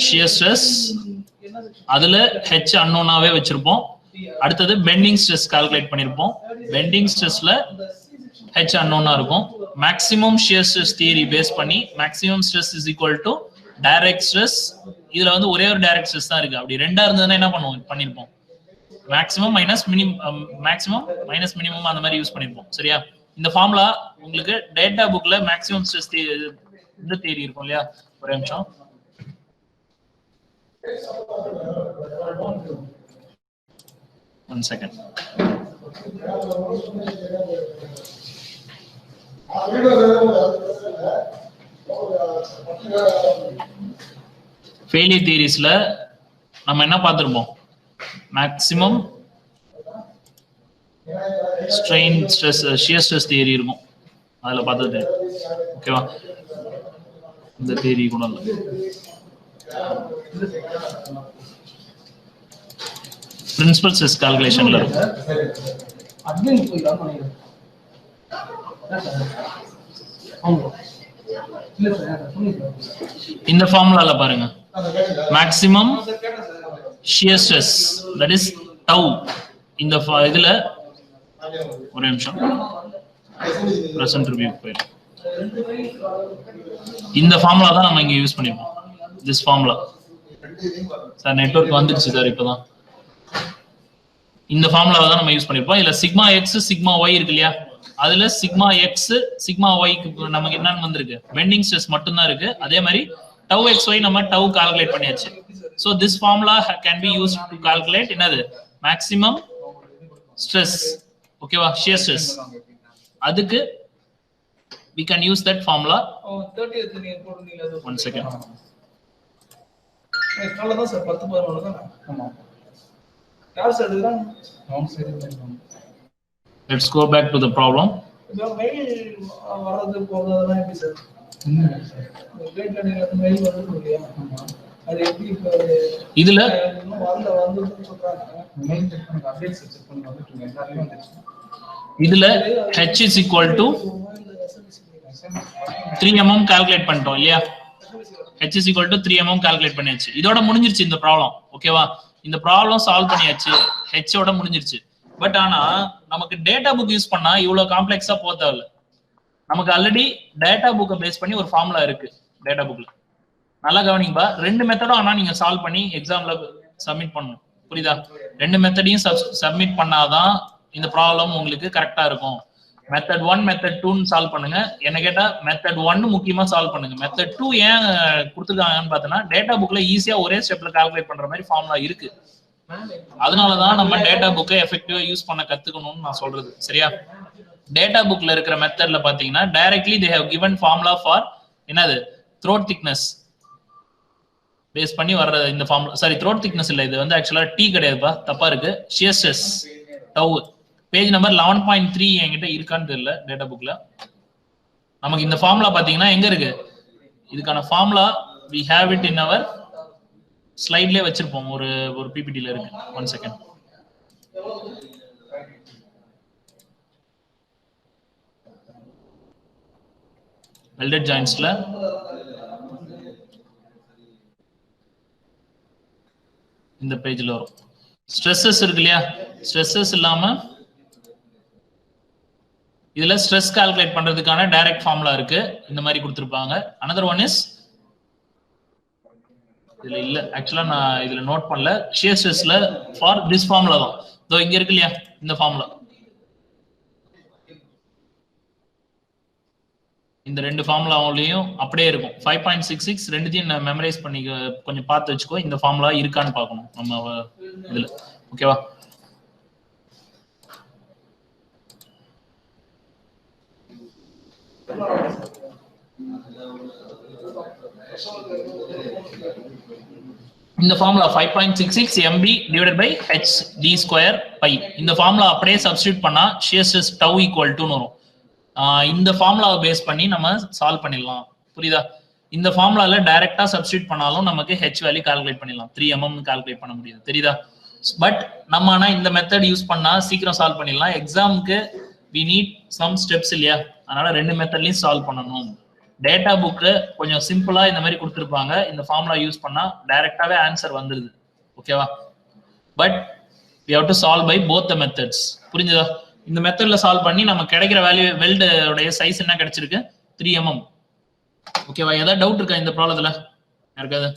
S1: shear stress, அதுல h அன்னோனாவே வச்சிருப்போம். அடுத்தது பெண்டிங் ஸ்ட்ரெஸ் கால்குலேட் பண்ணிருப்போம். பெண்டிங் ஸ்ட்ரெஸ்ல h அன்னோனா இருக்கும். Maximum shear stress theory base பண்ணி maximum stress is equal to direct stress. இதுல வந்து ஒரே ஒரு டைரக்ட் ஸ்ட்ரெஸ் தான் இருக்கு. அப்படி ரெண்டா இருந்ததுன்னா என்ன பண்ணிருப்போம்? மேக்ஸிமம் மைனஸ் மினிமம் அந்த மாதிரி யூஸ் பண்ணிருப்போம். சரியா? இந்த ஃபார்முலா உங்களுக்கு டேட்டா புக்ல மேக்ஸிமம் ஸ்ட்ரெஸ் இந்த தியரி இருக்கும் இல்லையா? ஒரே நிமிஷம். One second. ஃபெயிலியர் தியரிஸ்ல நம்ம என்ன பார்த்திருப்போம்? Maximum strain stress shear stress theory இருக்கும். அதுல பார்த்தது ஓகேவா? இந்த தியரி கூட இல்லை. பிரின்சிபல் ஸ்ட்ரெஸ் கால்குலேஷன்ல இந்த ஃபார்முலால பாருங்க, maximum shear stress that is tau. இந்த இதுல ஒரே நிமிஷம் பிரசன்ட் ரிவ்யூ போயிடும். இந்த ஃபார்முலா தான் நம்ம இங்க யூஸ் பண்ணிருக்கோம். திஸ் ஃபார்முலா சார் நெட்வொர்க் வந்துருச்சு சார் இப்பதான். இந்த ஃபார்முலாவை தான் நம்ம யூஸ் பண்ணிருப்போம். இதுல சிக்மா எக்ஸ் சிக்மா ஒய் இருக்கு இல்லையா? அதுல சிக்மா எக்ஸ் சிக்மா ஒய்க்கு நமக்கு என்னன்னு வந்திருக்கு? பெண்டிங் ஸ்ட்ரெஸ் மட்டும் தான் இருக்கு. அதே மாதிரி டவ் எக்ஸ் ஒய் நம்ம டவ் கால்குலேட் பண்ணியாச்சு. So this formula can be used to calculate என்னது? Maximum stress. ஓகேவா? Shear stress. அதுக்கு we can use that formula. 1 second.
S4: காலதான் சார் 10 11 தான். ஆமா. யார் சார் இதுதான்?
S1: Let's go back to the problem.
S4: இந்த மெயில் வரது போறதெல்லாம் எப்படி சார்? கிரேட் லேர்னிங்ல மெயில் வருது இல்லையா? அது எப்படி இப்ப
S1: இதுல
S4: வந்துன்னு சொல்றாங்க. மெயில் செக் பண்ணி அப்டேட்ஸ் செக் பண்ணி வந்துட்டு எல்லாரும் வந்துச்சு.
S1: இதுல h is equal to 3 mm calculate பண்ணிட்டோம் இல்லையா? h is equal to 3 mm calculate பண்ணியாச்சு. இதோட முடிஞ்சிருச்சு இந்த ப்ராப்ளம். ஓகேவா? இந்த ப்ராப்ளம் சால்வ் பண்ணியாச்சு. h ஓட முடிஞ்சிருச்சு. பட் ஆனா நமக்கு டேட்டா புக் யூஸ் பண்ணா இவ்வளவு காம்ப்ளெக்ஸா போக தேவையில்ல. நமக்கு ஆல்ரெடி டேட்டா புக்கை பேஸ் பண்ணி ஒரு ஃபார்முலா இருக்கு டேட்டா புக்ல. நல்லா கவனிங்கப்பா. 2 மெத்தடும் ஆனா நீங்க சால்வ் பண்ணி எக்ஸாம்ல சப்மிட் பண்ணணும். புரியுதா? 2 மெத்தடையும் சப்மிட் பண்ணாதான் இந்த ப்ராப்ளம் உங்களுக்கு கரெக்டா இருக்கும். மெத்தட் 1 மெத்தட் 2 சால்வ் பண்ணுங்க. என்ன கேட்டா மெத்தட் 1 முக்கியமா சால்வ் பண்ணுங்க. மெத்தட் 2 ஏன் கொடுத்துருக்காங்கன்னு பார்த்தோன்னா டேட்டா புக்ல ஈஸியா ஒரே ஸ்டெப்ல கால்குலேட் பண்ற மாதிரி ஃபார்முலா இருக்கு. அதனாலதான் நம்ம டேட்டா புக்கை எஃபெக்டிவா யூஸ் பண்ண கத்துக்கணும்னு நான் சொல்றது. சரியா? டேட்டா புக்ல இருக்கிற மெத்தட்ல பாத்தீங்கன்னா directly they have given formula for என்னது? throat thickness பேஸ் பண்ணி வர்ற இந்த ஃபார்முலா. சாரி, throat thickness இல்ல, இது வந்து ஆக்சுவலா டி கிடையாதுப்பா, தப்பா இருக்கு. shear stress tau. Page number 11.3 என்கிட்ட இருக்கான்னு தெரியல டேட்டா புக்ல. நமக்கு இந்த ஃபார்முலா பாத்தீங்கன்னா எங்க இருக்கு? இதுக்கான formula we have it in our ஸ்லைட்லயே வச்சிருப்போம், ஒரு பிபிடில இருக்கு. 1 செகண்ட். வெல்டட் ஜாயின்ட்ஸ்ல இந்த பேஜ்ல வரும். ஸ்ட்ரெஸ்ஸஸ் இருக்கு இல்லையா, ஸ்ட்ரெஸ்ஸஸ் இல்லாம இதுல ஸ்ட்ரெஸ் கால்குலேட் பண்றதுக்கான டைரக்ட் ஃபார்முலா இருக்கு, இந்த மாதிரி கொடுத்திருப்பாங்க. another one is இதுல இல்ல, ஆக்சுவலா நான் இதுல நோட் பண்ணல. ஷியர் ஸ்ட்ரெஸ்ல ஃபார் திஸ் ஃபார்முலா தான் இதோ இங்க இருக்கு இல்லையா, இந்த ஃபார்முலா. இந்த ரெண்டு ஃபார்முலாவிலையும் அப்படியே இருக்கும். 5.66 ரெண்டுத்தையும் மெமரைஸ் பண்ணி கொஞ்சம் பார்த்து வச்சுக்கோ. இந்த ஃபார்முலா இருக்கான்னு பார்க்கணும் நம்ம இதுல. ஓகேவா? இந்த formula 5.66 mb divided by h d square pi. இந்த ஃபார்முலா அப்படியே சப்ஸ்டிட்யூட் பண்ணா shear stress tau equal to ன்னு வரும். இந்த ஃபார்முலாவை பேஸ் பண்ணி நம்ம சால்வ் பண்ணிடலாம். புரியுதா? இந்த ஃபார்முலால டைரக்டா சப்ஸ்டிட்யூட் பண்ணாலும் நமக்கு h வேல்யூ கால்குலேட் பண்ணிடலாம். 3 mm கால்குலேட் பண்ண முடியுது. தெரியுதா? பட் நம்ம ஆனா இந்த மெத்தட் யூஸ் பண்ணா சீக்கிரம் சால்வ் பண்ணிடலாம். எக்ஸாமுக்கு we need some steps இல்லையா, அதனால ரெண்டு மெத்தட்லயும் சால்வ் பண்ணணும். டேட்டா புக்கு கொஞ்சம் சிம்பிளா இந்த மாதிரி கொடுத்துருப்பாங்க. இந்த ஃபார்முலா யூஸ் பண்ணா டைரக்டாவே ஆன்சர் வந்துருது. ஓகேவா? But we have to solve by both the methods. புரிஞ்சுதா? இந்த மெத்தட்ல சால்வ் பண்ணி நம்ம கிடைக்கிற வேல்யூ வெல்ட் உடைய சைஸ் என்ன கிடைச்சிருக்கு? 3 mm. ஓகேவா? ஏதாவது டவுட் இருக்கா இந்த ப்ராப்ளத்துல யாருக்காவது?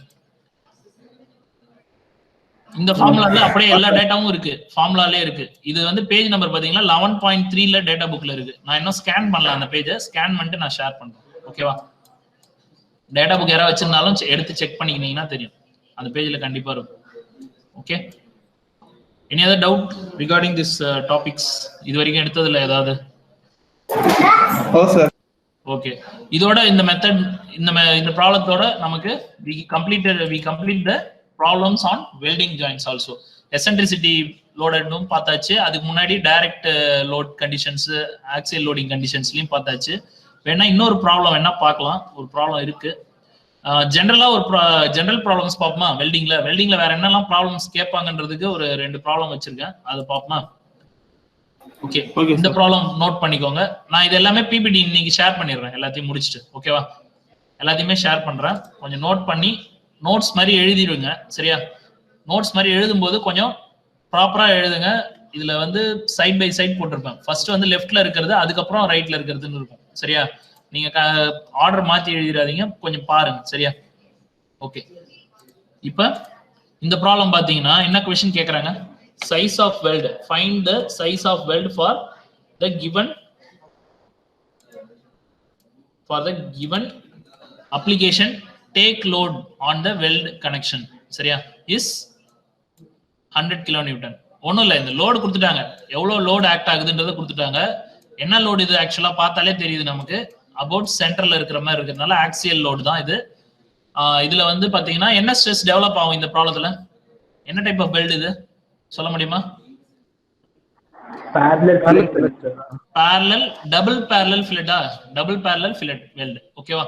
S1: இந்த ஃபார்முலால அப்படியே எல்லா டேட்டாவும் இருக்கு, ஃபார்முலாலே இருக்கு. இது வந்து பேஜ் நம்பர் பாத்தீங்கன்னா 11.3ல டேட்டா புக்ல இருக்கு. நான் இன்னும் ஸ்கேன் பண்ணல, அந்த பேஜை ஸ்கேன் பண்ணிட்டு நான் ஷேர் பண்றேன். ஓகேவா? டேட்டா புக் யாராவது வச்சிருந்தாலும் எடுத்து செக் பண்ணிக்கிட்டீங்கன்னா தெரியும், அந்த பேஜ்ல கண்டிப்பா இருக்கும். Okay, any other doubt regarding this topics? இது வரைக்கும் எடுத்ததுல ஏதாவது? ஓகே, இதோட இந்த மெத்தட் இந்த ப்ராப்ளத்தோட நமக்கு we complete the problems on welding joints also. eccentricity loadedum பார்த்தாச்சு. அதுக்கு முன்னாடி direct load conditions, axial loading கண்டிஷன்ஸ்லயும் பார்த்தாச்சு. வேணா இன்னொரு ப்ராப்ளம் என்ன பார்க்கலாம், ஒரு ப்ராப்ளம் இருக்கு. ஜெனரலா ஒரு ஜெனரல் ப்ராப்ளம்ஸ் பார்ப்போமா? வெல்டிங்ல வேற என்னெல்லாம் ப்ராப்ளம்ஸ் கேட்பாங்கன்றதுக்கு ஒரு 2 ப்ராப்ளம் வச்சிருக்கேன், அது பார்ப்போமா? ஓகே, இந்த ப்ராப்ளம் நோட் பண்ணிக்கோங்க. நான் இது எல்லாமே பிபிடி இன்னைக்கு ஷேர் பண்ணிடுறேன், எல்லாத்தையும் முடிச்சுட்டு. ஓகேவா? எல்லாத்தையுமே ஷேர் பண்றேன், கொஞ்சம் நோட் பண்ணி நோட்ஸ் மாதிரி எழுதிடுங்க. சரியா? நோட்ஸ் மாதிரி எழுதும் போது கொஞ்சம் ப்ராப்பரா எழுதுங்க. இதுல வந்து சைட் பை சைட் போட்டிருப்பேன். ஃபர்ஸ்ட் வந்து லெஃப்ட்ல இருக்கிறது, அதுக்கப்புறம் ரைட்ல இருக்கிறதுன்னு இருக்கும். சரியா? நீங்க ஆர்டர் மாத்தி எழுதிடாதீங்க, கொஞ்சம் பாருங்க. சரியா? ஓகே, இப்ப இந்த ப்ராப்ளம் பாத்தீங்கன்னா என்ன क्वेश्चन கேக்குறாங்க? size of weld, find the size of weld for the given application, take load on the weld connection. சரியா? is 100 kilonewton. ஒண்ணும் இல்ல, இந்த லோடு கொடுத்துட்டாங்க, எவ்வளவு லோடு ஆக்ட் ஆகுதுன்றதை கொடுத்துட்டாங்க. என்ன லோடு இது? ஆக்சுவலா பார்த்தாலே தெரியுது நமக்கு, அபவுட் சென்டர்ல இருக்கிற மாதிரி இருக்கிறதுனால ஆக்சியல் லோடு தான் இது. இதுல வந்து பாத்தீங்கன்னா என்ன ஸ்ட்ரெஸ் டெவலப் ஆகும் இந்த ப்ராப்ளத்துல? என்ன டைப் ஆஃப் வெல்ட் இது சொல்ல முடியுமா? parallel double parallel fillet. Double parallel fillet weld. ஓகேவா?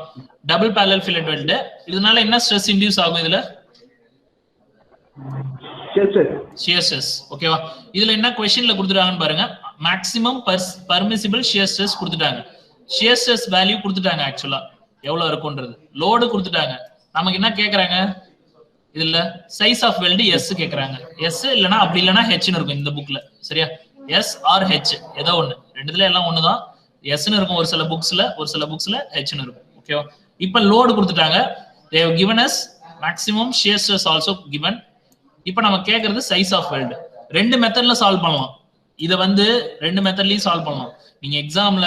S1: Double parallel fillet weld. இதனால என்ன ஸ்ட்ரெஸ் இன்டியூஸ் ஆகும்? இதுல shear stress. ஓகேவா? இதுல என்ன क्वेश्चनல கொடுத்துட்டாங்கன்னு பாருங்க. maximum permissible shear stress கொடுத்துட்டாங்க. shear stress வேல்யூ கொடுத்துட்டாங்க. ஆக்சுவலா எவ்வளவு இருக்கும்ன்றது லோடு கொடுத்துட்டாங்க. நமக்கு என்ன கேக்குறாங்க? இதுல சைஸ் ஆஃப் வெல்ட் எஸ் கேக்குறாங்க. எஸ் இல்லனா அப்படி இல்லனா ஹெச் னு இருக்கும் இந்த புக்ல. சரியா? எஸ் ஆர் ஹெச் ஏதோ ஒண்ணு, ரெண்டுல எல்லாம் ஒண்ணுதான். எஸ் னு இருக்கும் ஒரு சில புக்ஸ்ல ஹெச் னு இருக்கும். ஓகேவா? இப்ப லோடு கொடுத்துட்டாங்க. they have given us maximum shear stress also given. இப்ப நம்ம கேக்குறது சைஸ் ஆஃப் வெல்ட். ரெண்டு மெத்தட்ல சால்வ் பண்ணலாம். இத வந்து ரெண்டு மெத்தட்லயும் சால்வ் பண்ணலாம். நீங்க எக்ஸாம்ல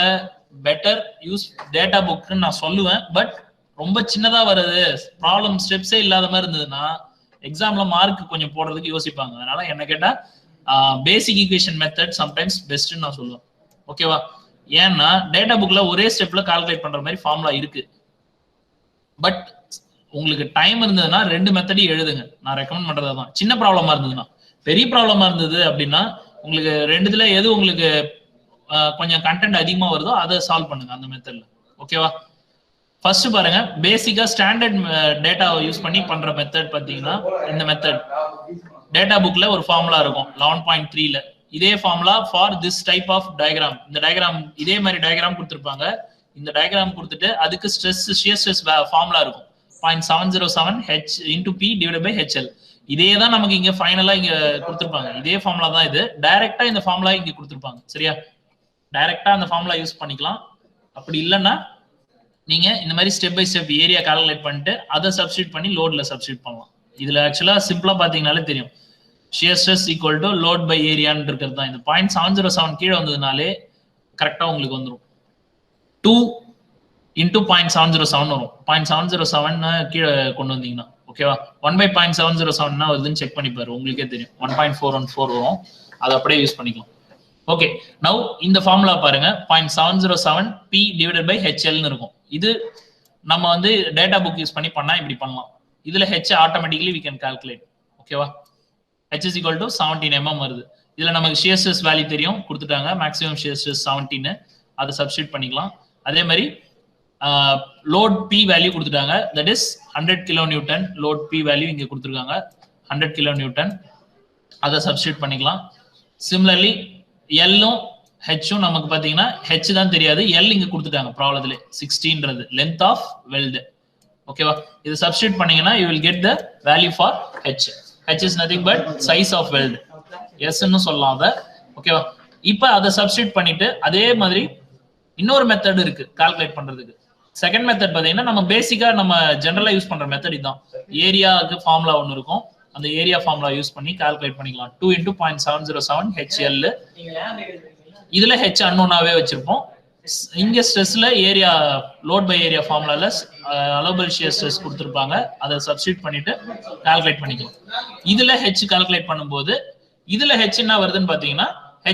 S1: பெட்டர் யூஸ் டேட்டா புக்னு நான் சொல்லுவேன். பட் ரொம்ப சின்னதா வருது, ப்ராப்ளம் ஸ்டெப்ஸே இல்லாத மாதிரி இருந்ததுன்னா எக்ஸாம்ல மார்க் கொஞ்சம் போடுறதுக்கு யோசிப்பாங்க. அதனால என்ன கேட்டா பேசிக் ஈக்குவேஷன் மெத்தட் சம்டைம்ஸ் பெஸ்ட்னு நான் சொல்லுவேன். ஓகேவா? ஏன்னா டேட்டா புக்ல ஒரே ஸ்டெப்ல கால்குலேட் பண்ற மாதிரி ஃபார்முலா இருக்கு. பட் உங்களுக்கு டைம் இருந்ததுன்னா ரெண்டு மெத்தடையும் எழுதுங்க, நான் ரெக்கமெண்ட் பண்றது தான். சின்ன ப்ராப்ளமா இருந்ததுன்னா, பெரிய ப்ராப்ளமா இருந்தது அப்படின்னா உங்களுக்கு ரெண்டுத்துல எது உங்களுக்கு கொஞ்சம் கண்டென்ட் அதிகமா வருதோ அதை சால்வ் பண்ணுங்க அந்த மெத்தட்ல. ஓகேவா? ஃபர்ஸ்ட் பாருங்க, பேசிக்கா ஸ்டாண்டர்ட் டேட்டாவை யூஸ் பண்ணி பண்ற மெத்தட் பாத்தீங்கன்னா இந்த மெத்தட். டேட்டா புக்ல ஒரு ஃபார்முலா இருக்கும் 11.3ல. இதே formula for this type of diagram. இந்த டயக்ராம் இதே மாதிரி டயக்ராம் கொடுத்துருப்பாங்க. இந்த டயக்ராம் கொடுத்துட்டு அதுக்கு ஸ்ட்ரெஸ் ஷியர் ஸ்ட்ரெஸ் ஃபார்முலா இருக்கும் 0.707 H into P divided by HL. இதே தான் நமக்கு இங்க ஃபைனலா இங்க கொடுத்துருப்பாங்க. இதே ஃபார்முலா தான் இது. டைரக்டா இந்த ஃபார்முலா இங்க கொடுத்துருப்பாங்க. சரியா? டைரக்டா அந்த ஃபார்முலா யூஸ் பண்ணிக்கலாம். அப்படி இல்லைன்னா நீங்க இந்த மாதிரி step by step area calculate பண்ணிட்டு அதை சப்ஸ்டியூட் பண்ணி லோட்ல சப்ஸ்டியூட் பண்ணலாம். இதுல ஆக்சுவலா சிம்பிளா பாத்தீங்கன்னாலே தெரியும். Shear stress equal to load by ஏரியான்னு இருக்கிறது தான். இந்த 0.707 கீழே வந்ததுனாலே கரெக்டா உங்களுக்கு வந்துடும். 2 into 0.707 வரும். 0.707 கீழே கொண்டு வந்தீங்கன்னா ஓகேவா? 1/0.707 வருதுன்னு செக் பண்ணிப்பாரு, உங்களுக்கே தெரியும். 1.414 வரும். அதை அப்படியே யூஸ் பண்ணிக்கலாம். ஓகே, நவ் இந்த ஃபார்முலா பாருங்க. 0.707 P divided by HL இருக்கும். இது நம்ம வந்து டேட்டா புக் யூஸ் பண்ணி பண்ணா இப்படி பண்ணலாம். இதுல H automatically we can calculate. ஓகேவா? H is equal to 17 mm வருது. இதுல நமக்கு shear stress வேல்யூ தெரியும், கொடுத்துட்டாங்க. Maximum shear stress 17. அதை சப்ஸ்டியூட் பண்ணிக்கலாம். அதே மாதிரி லோட் P வேல்யூ கொடுத்துட்டாங்க. That is 100 kN. Load P value இங்க கொடுத்துருக்காங்க 100 kN. அதை சப்ஸ்டியூட் பண்ணிக்கலாம். சிமிலர்லி எல்லும் ஹெச்சும் நமக்கு பாத்தீங்கன்னா ஹெச் தான் தெரியாது, எல் இங்க கொடுத்துட்டாங்க ப்ராப்ளத்துல 16ன்றது லென்த் ஆஃப் வெல்டு. ஓகேவா? இது சப்ஸ்டியூட் பண்ணீங்கன்னா you will get the value for H. H is nothing but size of weld. S ன்னு சொல்லலாம் அத. ஓகேவா? இப்போ அதை சப்ஸ்டியூட் பண்ணிட்டு அதே மாதிரி இன்னொரு மெத்தட் இருக்கு கால்குலேட் பண்றதுக்கு. செகண்ட் மெத்தட் பாத்தீங்கன்னா நம்ம பேசிக்கா நம்ம ஜெனரலா யூஸ் பண்ற மெத்தட் இதுதான். ஏரியாவுக்கு ஃபார்முலா ஒன்னு இருக்கும். அந்த ஏரியா ஃபார்முலா யூஸ் பண்ணி கால்குலேட் பண்ணிக்கலாம். 2 into 0.707 HL. இதுல H அன்னோனாவே வச்சிருப்போம். இங்க ஸ்ட்ரெஸ்ல ஏரியா லோட் பை ஏரியா ஃபார்முலால அலோவபிள் ஷியர் ஸ்ட்ரெஸ் கொடுத்திருப்பாங்க. அதை சப்ஸ்டிட்யூட் பண்ணிட்டு கால்குலேட் பண்ணிக்கலாம். இதுல H கால்குலேட் பண்ணும்போது இதுல H என்ன வருதுன்னு பாத்தீங்கன்னா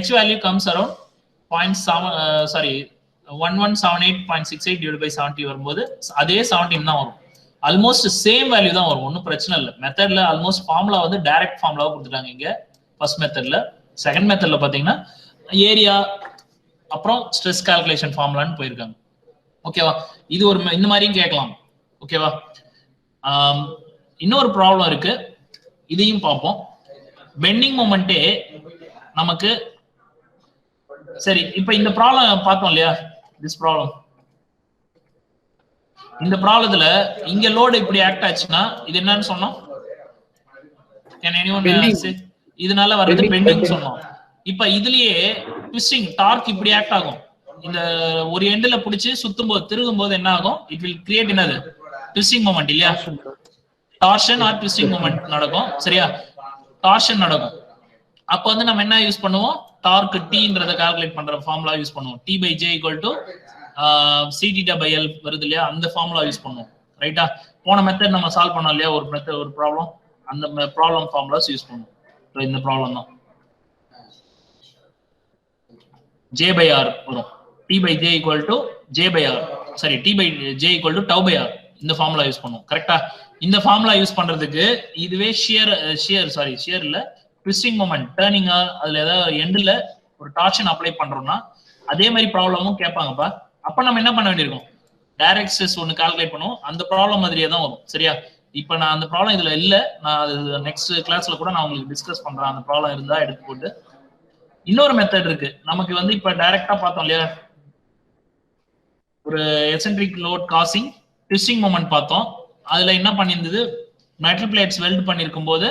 S1: H value comes around 1178.68 divided by 70 வரும்போது அதே 17 தான் வரும். ஆல்மோஸ்ட் சேம் வேல்யூ தான் வரும். ஒன்றும் பிரச்சனை இல்லை. மெத்தட்ல ஆல்மோஸ்ட் ஃபார்முலா வந்து டைரக்ட் ஃபார்முலாவை கொடுத்துட்டாங்க இங்க ஃபர்ஸ்ட் மெத்தட்ல. செகண்ட் மெத்தட்ல பாத்தீங்கன்னா ஏரியா அப்புறம் ஸ்ட்ரெஸ் கால்குலேஷன் ஃபார்முலான்னு போயிருக்காங்க. ஓகேவா? இது ஒரு இந்த மாதிரியும் கேட்கலாம். ஓகேவா? இன்னொரு ப்ராப்ளம் இருக்கு, இதையும் பார்ப்போம். பெண்டிங் மொமெண்டே நமக்கு சரி. இப்ப இந்த ப்ராப்ளம் பார்த்தோம் இல்லையா? திஸ் ப்ராப்ளம், இந்த ப்ராப்ளத்துல இங்க லோடு இப்படி ஆக்ட் ஆச்சுன்னா இது என்னன்னு சொன்னோம்? இதனால வர்றது பெண்டிங் சொன்னோம். இப்ப இதுலயே ட்விஸ்டிங் டார்க் இப்படி ஆக்ட் ஆகும். இந்த ஒரு எண்ட்ல பிடிச்சு சுத்தும் போது திருகும் போது என்ன ஆகும்? இட் வில் கிரியேட் என்னது? ட்விஸ்டிங் மொமெண்ட் இல்லையா? டார்ஷன் ஆர் ட்விஸ்டிங் மொமெண்ட் நடக்கும். சரியா? டார்ஷன் நடக்கும். அப்ப வந்து நம்ம என்ன யூஸ் பண்ணுவோம்? டார்க் Tன்றத கால்குலேட் பண்ற ஃபார்முலா யூஸ் பண்ணுவோம். T/J = C⁻L வருது இல்லையா? அந்த ஃபார்முலா யூஸ் பண்ணுவோம். ரைட்டா? போன மெத்தட் நம்ம சால்வ் பண்ணோம் இல்லையா? ஒரு மெத்தட் ஒரு ப்ராப்ளம், அந்த ப்ராப்ளம் ஃபார்முலாஸ் யூஸ் பண்ணுவோம். இந்த ப்ராப்ளம் தான் J/R வரும். T/J = J/R. சரி, T/J = τ/R. இந்த ஃபார்முலா யூஸ் பண்ணுவோம். கரெக்டா? இந்த ஃபார்முலா யூஸ் பண்றதுக்கு இதுவே ஷியர் இல்ல ட்விஸ்டிங் மொமெண்ட் டர்னிங், அதுல ஏதாவது எண்ட்ல ஒரு டார்ஷன் அப்ளை பண்றோம்னா அதே மாதிரி ப்ராப்ளமும் கேட்பாங்கப்பா. அப்ப நம்ம என்ன பண்ண வேண்டியிருக்கும்? டைரக்ட் ஸ்ட்ரெஸ் ஒன்னு கால்குலேட் பண்ணுவோம். அந்த ப்ராப்ளம் மாதிரியே தான் வரும். சரியா? இப்ப நான் அந்த ப்ராப்ளம் இதுல இல்ல, நான் அது நெக்ஸ்ட் கிளாஸ்ல கூட நான் உங்களுக்கு டிஸ்கஸ் பண்றேன். அந்த ப்ராப்ளம் இருந்தா எடுத்து போட்டு. இன்னொரு மெத்தட் இருக்கு நமக்கு வந்து இப்ப டைரக்டா பார்த்தோம் இல்லையா? ஒரு eccentric load causing twisting moment பார்த்தோம். அதுல என்ன பண்ணியிருந்தது? மெட்டல் பிளேட்ஸ் வெல்ட் பண்ணிருக்கும் போது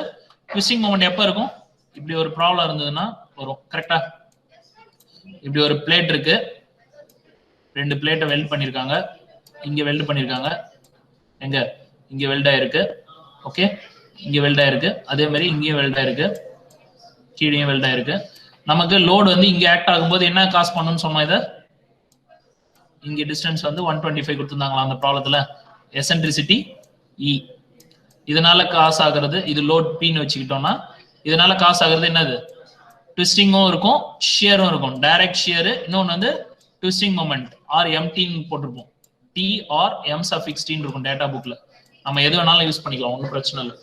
S1: ட்விஸ்டிங் மொமெண்ட் எப்ப இருக்கும்? இப்படி ஒரு ப்ராப்ளம் இருந்ததுன்னா வரும். கரெக்டா? இப்படி ஒரு பிளேட் இருக்கு, 2 பிளேட்டை வெல்ட் பண்ணிருக்காங்க. இங்க வெல்ட் பண்ணிருக்காங்க, எங்க இங்க வெல்ட் ஆயிருக்கு. ஓகே, இங்க வெல்ட் ஆயிருக்கு. அதே மாதிரி இங்கேயும் வெல்ட் ஆயிருக்கு, கீழேயும் வெல்ட் ஆயிருக்கு. நமக்கு லோடு வந்து இங்க ஆக்ட் ஆகும்போது என்ன காஸ் பண்ணணும்னு சொன்னோம்? இதை இங்க டிஸ்டன்ஸ் வந்து 125 கொடுத்துருந்தாங்களா அந்த ப்ராப்ளத்துல? Eccentricity E. இதனால காஸ் ஆகுறது இது லோட் Pன்னு வச்சுக்கிட்டோம்னா இதனால காஸ் ஆகுறது என்னது? ட்விஸ்டிங்கும் இருக்கும், ஷியரும் இருக்கும். டைரக்ட் ஷியர், இன்னொன்னு வந்து ட்விஸ்டிங் மொமெண்ட் ஆர் MTன்னு போட்டிருப்போம். T or M⁻T இருக்கும் டேட்டா புக்ல. நம்ம எது வேணாலும் யூஸ் பண்ணிக்கலாம், ஒன்றும் பிரச்சனை இல்லை.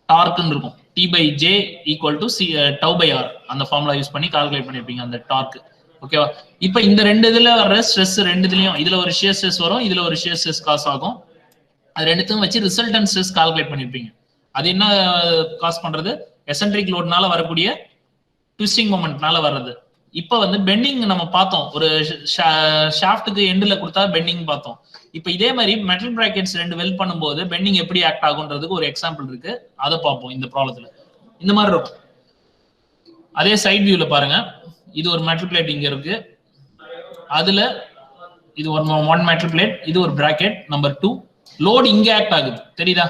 S1: டார்க்னு இருக்கும். T/J = τ/R. அந்த ஃபார்முலா யூஸ் பண்ணி கால்குலேட் பண்ணிருப்பீங்க அந்த டார்க். ஓகேவா? இப்ப இந்த ரெண்டு இதுல வர்ற ஸ்ட்ரெஸ் ரெண்டுலயும் இதுல ஒரு ஷியர் ஸ்ட்ரெஸ் வரும், இதுல ஒரு ஷியர் ஸ்ட்ரெஸ் காஸ் ஆகும். அது ரெண்டுத்தையும் வச்சு ரிசல்டன்ட் ஸ்ட்ரெஸ் கால்குலேட் பண்ணிருப்பீங்க. அது என்ன காஸ் பண்றது? எசென்ட்ரிக் லோட்னால வரக்கூடிய ட்விஸ்டிங் மொமெண்ட்னால வர்றது. இப்ப வந்து பெண்டிங் நம்ம பார்த்தோம், ஒரு ஷாஃப்ட்டுக்கு எண்ட்ல கொடுத்தா பெண்டிங் பார்த்தோம். இப்ப இதே மாதிரி மெட்டல் பிராக்கெட்ஸ் ரெண்டு வெல்ட் பண்ணும்போது பெண்டிங் எப்படி ஆக்ட் ஆகுன்றதுக்கு ஒரு எக்ஸாம்பிள் இருக்கு, அதை பார்ப்போம் இந்த ப்ராப்ளத்துல. இந்த மாதிரி இருக்கும். அதே சைட் வியூல பாருங்க, இது ஒரு மெட்டல் பிளேட் இங்க இருக்கு, அதுல இது ஒரு ஒன் மெட்டல் பிளேட், இது ஒரு பிராக்கெட் நம்பர் 2. லோட் இங்க ஆக்ட் ஆகுது, தெரியுதா?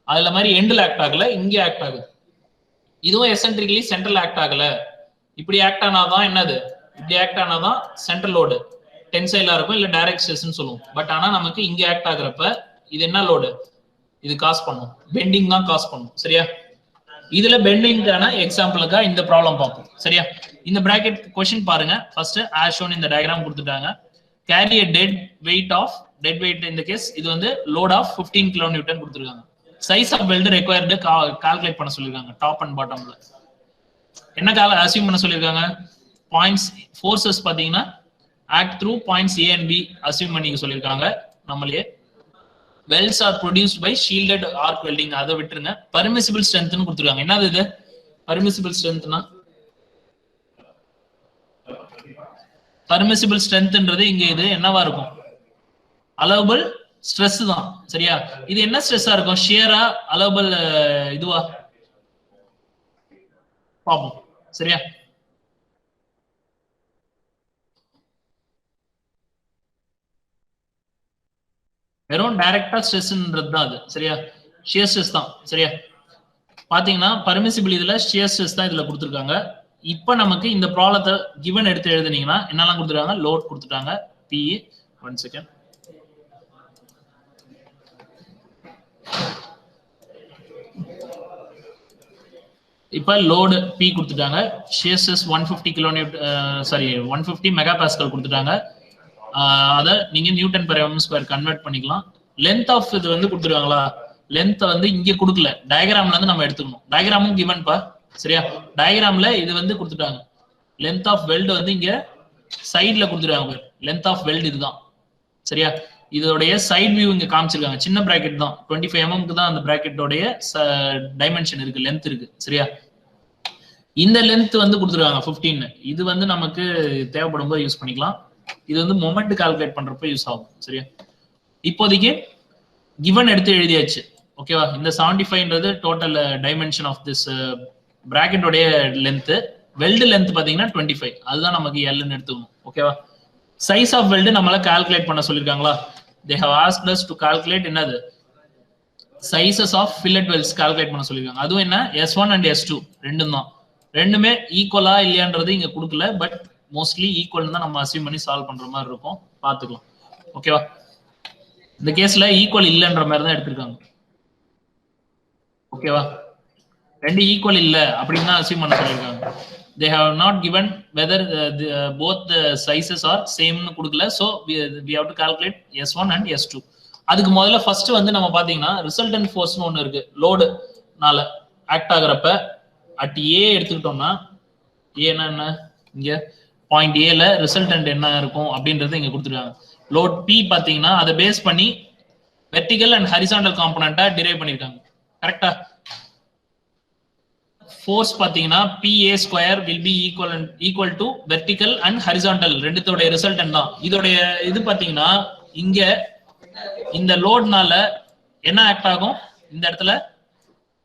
S1: அதுல மாதிரி எண்ட்ல ஆக்ட் ஆகல, இங்க ஆக்ட் ஆகுது. இதுவும் எசென்ட்ரிக்கலி சென்ட்ரல் ஆக்ட் ஆகல. இப்படி ஆக்ட் ஆனாதான் என்னது? இப்படி ஆக்ட் ஆனாதான் சென்ட்ரல் லோடு டென்சைலா இருக்கும், இல்ல டைரக்ட் ஸ்ட்ரெஸ்னு சொல்லுவோம். பட் ஆனா நமக்கு இங்க ஆக்ட் ஆகுறப்ப இது என்ன லோடு? இது காஸ் பண்ணும், பெண்டிங் தான் காஸ் பண்ணும். சரியா? இதுல பெண்டிங்கான எக்ஸாம்பிளுக்கா இந்த ப்ராப்ளம் பார்ப்போம். சரியா? இந்த பிராக்கெட் கொஸ்டின் பாருங்க. ஃபர்ஸ்ட் as shown இந்த டயகிராம் கொடுத்துட்டாங்க. Carry a dead weight in the case இது வந்து load of 15 kN கொடுத்துருக்காங்க. Size of weld required calculate பண்ண சொல்லிருக்காங்க. டாப் அண்ட் பாட்டம்ல என்ன அசியூம் பண்ண சொல்லிருக்காங்க? பாயிண்ட்ஸ் ஃபோர்சஸ் பாத்தீங்கன்னா act through points A and B assume பண்ணிக்க சொல்லிருக்காங்க. நம்மளே welds are produced by shielded arc welding, அதை விட்டுருங்க. permissible strength னு கொடுத்துருக்காங்க. என்னது இது permissible strengthனா? permissible strengthன்றது இங்க இது என்னவா இருக்கும்? allowable stress தான். சரியா? இது என்ன ஸ்ட்ரெஸ்ஸா இருக்கும்? ஷியரா, allowable இதுவா பாப்போம். சரியா? வெறும் டைரக்டா ஸ்ட்ரெஸ்ன்றது தான் அது. சரியா? ஷியர் ஸ்ட்ரெஸ் தான். சரியா? பாத்தீங்கன்னா பர்மிசிபிள் இதுல ஷியர் ஸ்ட்ரெஸ் தான் இதுல கொடுத்துருக்காங்க. இப்ப நமக்கு இந்த ப்ராப்ளத்தை கிவன் எடுத்து எழுதுனீங்கன்னா என்னெல்லாம் கொடுத்துருக்காங்க? லோட் கொடுத்துட்டாங்க, பி. 1 செகண்ட். இப்ப லோடு பி கொடுத்துட்டாங்க, ஷியர் ஸ்ட்ரெஸ் 150 150 மெகா பாஸ்கல் கொடுத்துட்டாங்க. அதை நீங்க Newton per M square convert பண்ணிக்கலாம். லென்த் ஆஃப் இது வந்து கொடுத்துருக்காங்களா? லென்த் வந்து இங்க கொடுக்கல, டயகிராம்ல இருந்து நம்ம எடுத்துக்கணும். டயகிராமும் கிவன் பா. சரியா? டயகிராம்ல இது வந்து கொடுத்துட்டாங்க. லென்த் ஆஃப் வெல்ட் வந்து இங்க சைட்ல கொடுத்துருக்காங்க. லென்த் ஆஃப் வெல்ட் இதுதான். சரியா? இதோடைய சைட் வியூ இங்க காமிச்சிருக்காங்க. சின்ன பிராக்கெட் தான், 25 mm தான் அந்த பிராக்கெட்டோடைய டைமென்ஷன் இருக்கு, லென்த் இருக்கு. சரியா? இந்த லென்த் வந்து கொடுத்துருக்காங்க 15. இது வந்து நமக்கு தேவைப்படும் போது யூஸ் பண்ணிக்கலாம். இது வந்து மொமெண்ட் கால்குலேட் பண்றப்ப யூஸ் ஆகும். சரியா? இப்போதைக்கு கிவன் எடுத்து எழுதியாச்சு. ஓகேவா? இந்த 75ன்றது டோட்டல் டைமென்ஷன் ஆஃப் திஸ் பிராக்கெட்டோடைய லென்த். வெல்டு லென்த் பாத்தீங்கன்னா 25, அதுதான் நமக்கு எல்னு எடுத்துக்கணும். ஓகேவா? சைஸ் ஆஃப் வெல்டு நம்மள கால்குலேட் பண்ண சொல்லிருக்காங்களா? they have asked us to calculate என்னது? Sizes of fillet welds calculate பண்ண சொல்லிருக்காங்க. அதுவும் என்ன? S1 and S2 ரெண்டும் தான். ரெண்டுமே ஈக்குவலா இல்லையான்றது இங்க கொடுக்கல, பட் மோஸ்ட்லி ஈக்குவல் தான் நம்ம அசியூம் பண்ணி சால்வ் பண்ற மாதிரி இருக்கும். பாத்துக்கலாம். ஓகேவா? இந்த கேஸ்ல ஈக்குவல் இல்லைன்ற மாதிரி தான் எடுத்திருக்காங்க. ஓகேவா? ரெண்டு ஈக்குவல் இல்ல அப்படின்னு தான் அசியூம் பண்ண சொல்லிருக்காங்க. they have not given whether both the sizes are same னு கொடுக்கல. so we have to calculate S1 and S2. அதுக்கு முதல்ல ஃபர்ஸ்ட் வந்து நம்ம பாத்தீங்கன்னா ரிசல்டன்ட் ஃபோர்ஸ்னு ஒன்னு இருக்கு. லோடுனால ஆக்ட் ஆகுறப்ப அட் A எடுத்துக்கிட்டோம்னா ஏன்னா என்ன? இங்க பாயிண்ட் ஏல ரிசல்டன்ட் என்ன இருக்கும் அப்படின்றது இங்க கொடுத்துருக்காங்க. லோட் P பாத்தீங்கன்னா அதை பேஸ் பண்ணி வெர்டிகல் அண்ட் ஹரிசாண்டல் காம்போனன்ட்டா டிரைவ் பண்ணிருக்காங்க. கரெக்டா? ஃபோர்ஸ் பாத்தீங்கன்னா PA square will be equal to vertical and horizontal ரெண்டுத்தோட ரிசல்டன்ட் தான். இதோடைய இது பாத்தீங்கன்னா இங்க இந்த லோட்னால என்ன ஆக்ட் ஆகும்? இந்த இடத்துல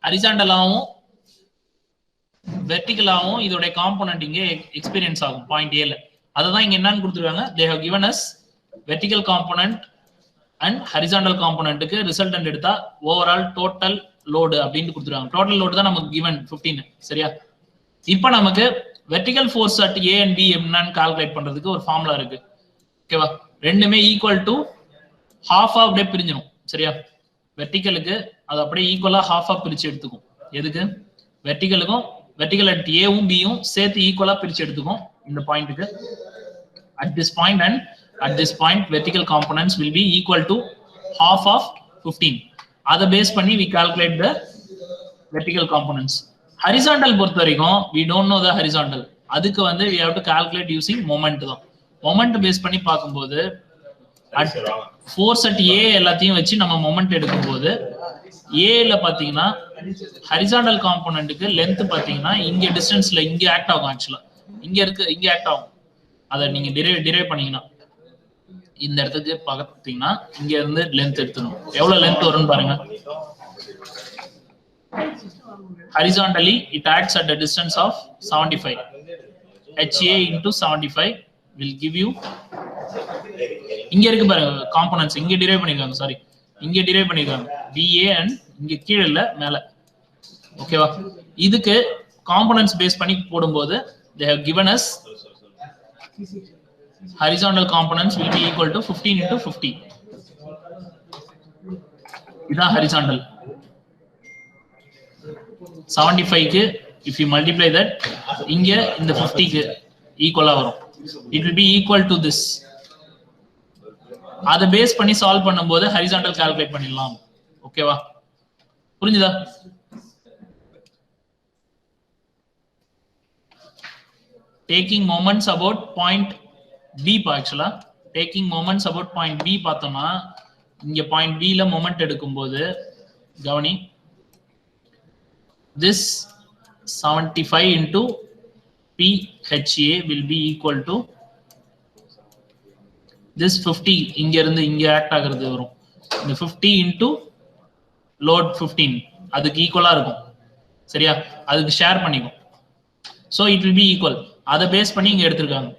S1: ஹரிசாண்டலாவும் வெர்டிகலாவும் இதோட காம்போனன்ட் இங்க எக்ஸ்பீரியன்ஸ் ஆகும் பாயிண்ட் ஏல. அததான் இங்க என்னன்னு கொடுத்துருக்காங்க? they have given us vertical component and horizontal componentக்கு ரிசல்டன்ட் எடுத்தா ஓவரால் டோட்டல் லோடு அப்படின்னு கொடுத்துருக்காங்க. டோட்டல் லோடு தான் நமக்கு given 15. சரியா? இப்போ நமக்கு vertical force at A and B என்னன்னு கால்குலேட் பண்றதுக்கு ஒரு ஃபார்முலா இருக்கு. ஓகேவா? ரெண்டுமே ஈக்குவல் டு ஹாஃப் அப்படியே பிரிஞ்சிடும். சரியா? வெர்டிகலுக்கு அது அப்படியே ஈக்குவலா ஹாஃபா பிரிச்சு எடுத்துக்கும். எதுக்கு? வெர்டிகலுக்கும் வெர்டிகல் அட் ஏவும் பியும் சேர்த்து ஈக்குவலா பிரிச்சு எடுத்துக்கும் இந்த பாயிண்ட்டுக்கு. at this point and at this point vertical components will be equal to half of 15. அதை பேஸ் பண்ணி we calculate the vertical components. horizontal பொறுத்த வரைக்கும் we don't know the horizontal. அதுக்கு வந்து we have to calculate using moment தான். moment base பண்ணி பார்க்கும்போது force at ஏ எல்லாத்தையும் வச்சு நம்ம மொமெண்ட் எடுக்கும்போது ஏல பாத்தீங்கன்னா ஹரிசாண்டல் காம்போனன்ட்டுக்கு லென்த் பாத்தீங்கன்னா இங்க டிஸ்டன்ஸ்ல இங்க ஆக்ட் ஆகும். ஆக்சுவலா இங்க ஆக்ட் ஆகும். அதை நீங்க டிரைவ் பண்ணீங்கன்னா இந்த இடத்துக்கு பார்த்தீங்கன்னா இங்க இருந்து லென்த் எடுத்துணும். எவ்வளவு லென்த் வரும்னு பாருங்க. horizontally it acts at a distance of 75. HA into 75 will give you இங்க இருக்கு பாருங்க காம்போனன்ட்ஸ் இங்க டிரைவ் பண்ணிருக்காங்க. சாரி இங்க டிரைவ் பண்ணிருக்காங்க BA and இங்க கீழ இல்ல மேல. ஓகேவா? இதுக்கு காம்போனன்ட்ஸ் பேஸ் பண்ணி போடும்போது they have given us horizontal components will be equal to 15 into 50. இதான் horizontal. 75 க்கு if you multiply that இங்க இந்த 50 க்கு ஈக்குவலா வரும். It will be equal to this. அத பேஸ் பண்ணி சால்வ் பண்ணும்போது ஹரிசாண்டல் கால்குலேட் பண்ணிடலாம். ஓகேவா? புரிஞ்சுதா? taking moments about point B ஆக்சுவலா taking moments about point B பார்த்தோம்னா இங்க point B ல மொமெண்ட் எடுக்கும்போது கவனி this 75 into PHA will be equal to this 50 இங்க இருந்து இங்க ஆக்ட் ஆகிறது வரும். இந்த 50 into load 15 அதுக்கு ஈக்குவலா இருக்கும். சரியா? அதுக்கு ஷேர் பண்ணிக்கும். so it will be equal. அத பேஸ் பண்ணி இங்க எடுத்துருக்காங்க.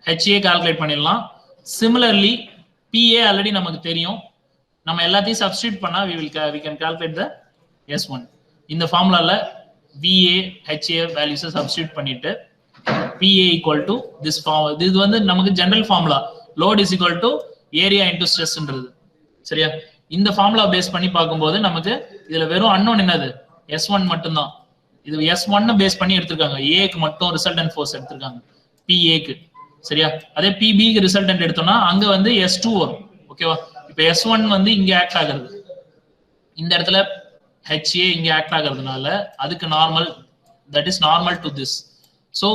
S1: HA கால்குலேட் பண்ணிடலாம். சிமிலர்லி PA ஆல்ரெடி நமக்கு தெரியும். நம்ம எல்லாத்தையும் சப்ஸ்டிட்யூட் பண்ணா we can calculate the S1. இந்த ஃபார்முலால VA HA வேல்யூஸ் சப்ஸ்டிட்யூட் பண்ணிட்டு PA equal to this form. இது வந்து நமக்கு general formula load is equal to area into stressன்றது. சரியா? இந்த ஃபார்முலா பேஸ் பண்ணி பார்க்கும்போது நமக்கு இதுல வெறும் அன்னோன் என்னது S1 மட்டும் தான். இது S1 பேஸ் பண்ணி எடுத்துருக்காங்க. A க்கு மட்டும் ரிசல்டன்ட் ஃபோர்ஸ் எடுத்துருக்காங்க PA க்கு. சரியா? அதே PB க்கு ரிசல்டன்ட் எடுத்தோம்னா அங்க வந்து S2 வரும். ஓகேவா? இப்போ S1 வந்து இங்க ஆக்ட் ஆகுறது. இந்த இடத்துல HA இங்க ஆக்ட் ஆகுறதுனால அதுக்கு normal that is normal to this. So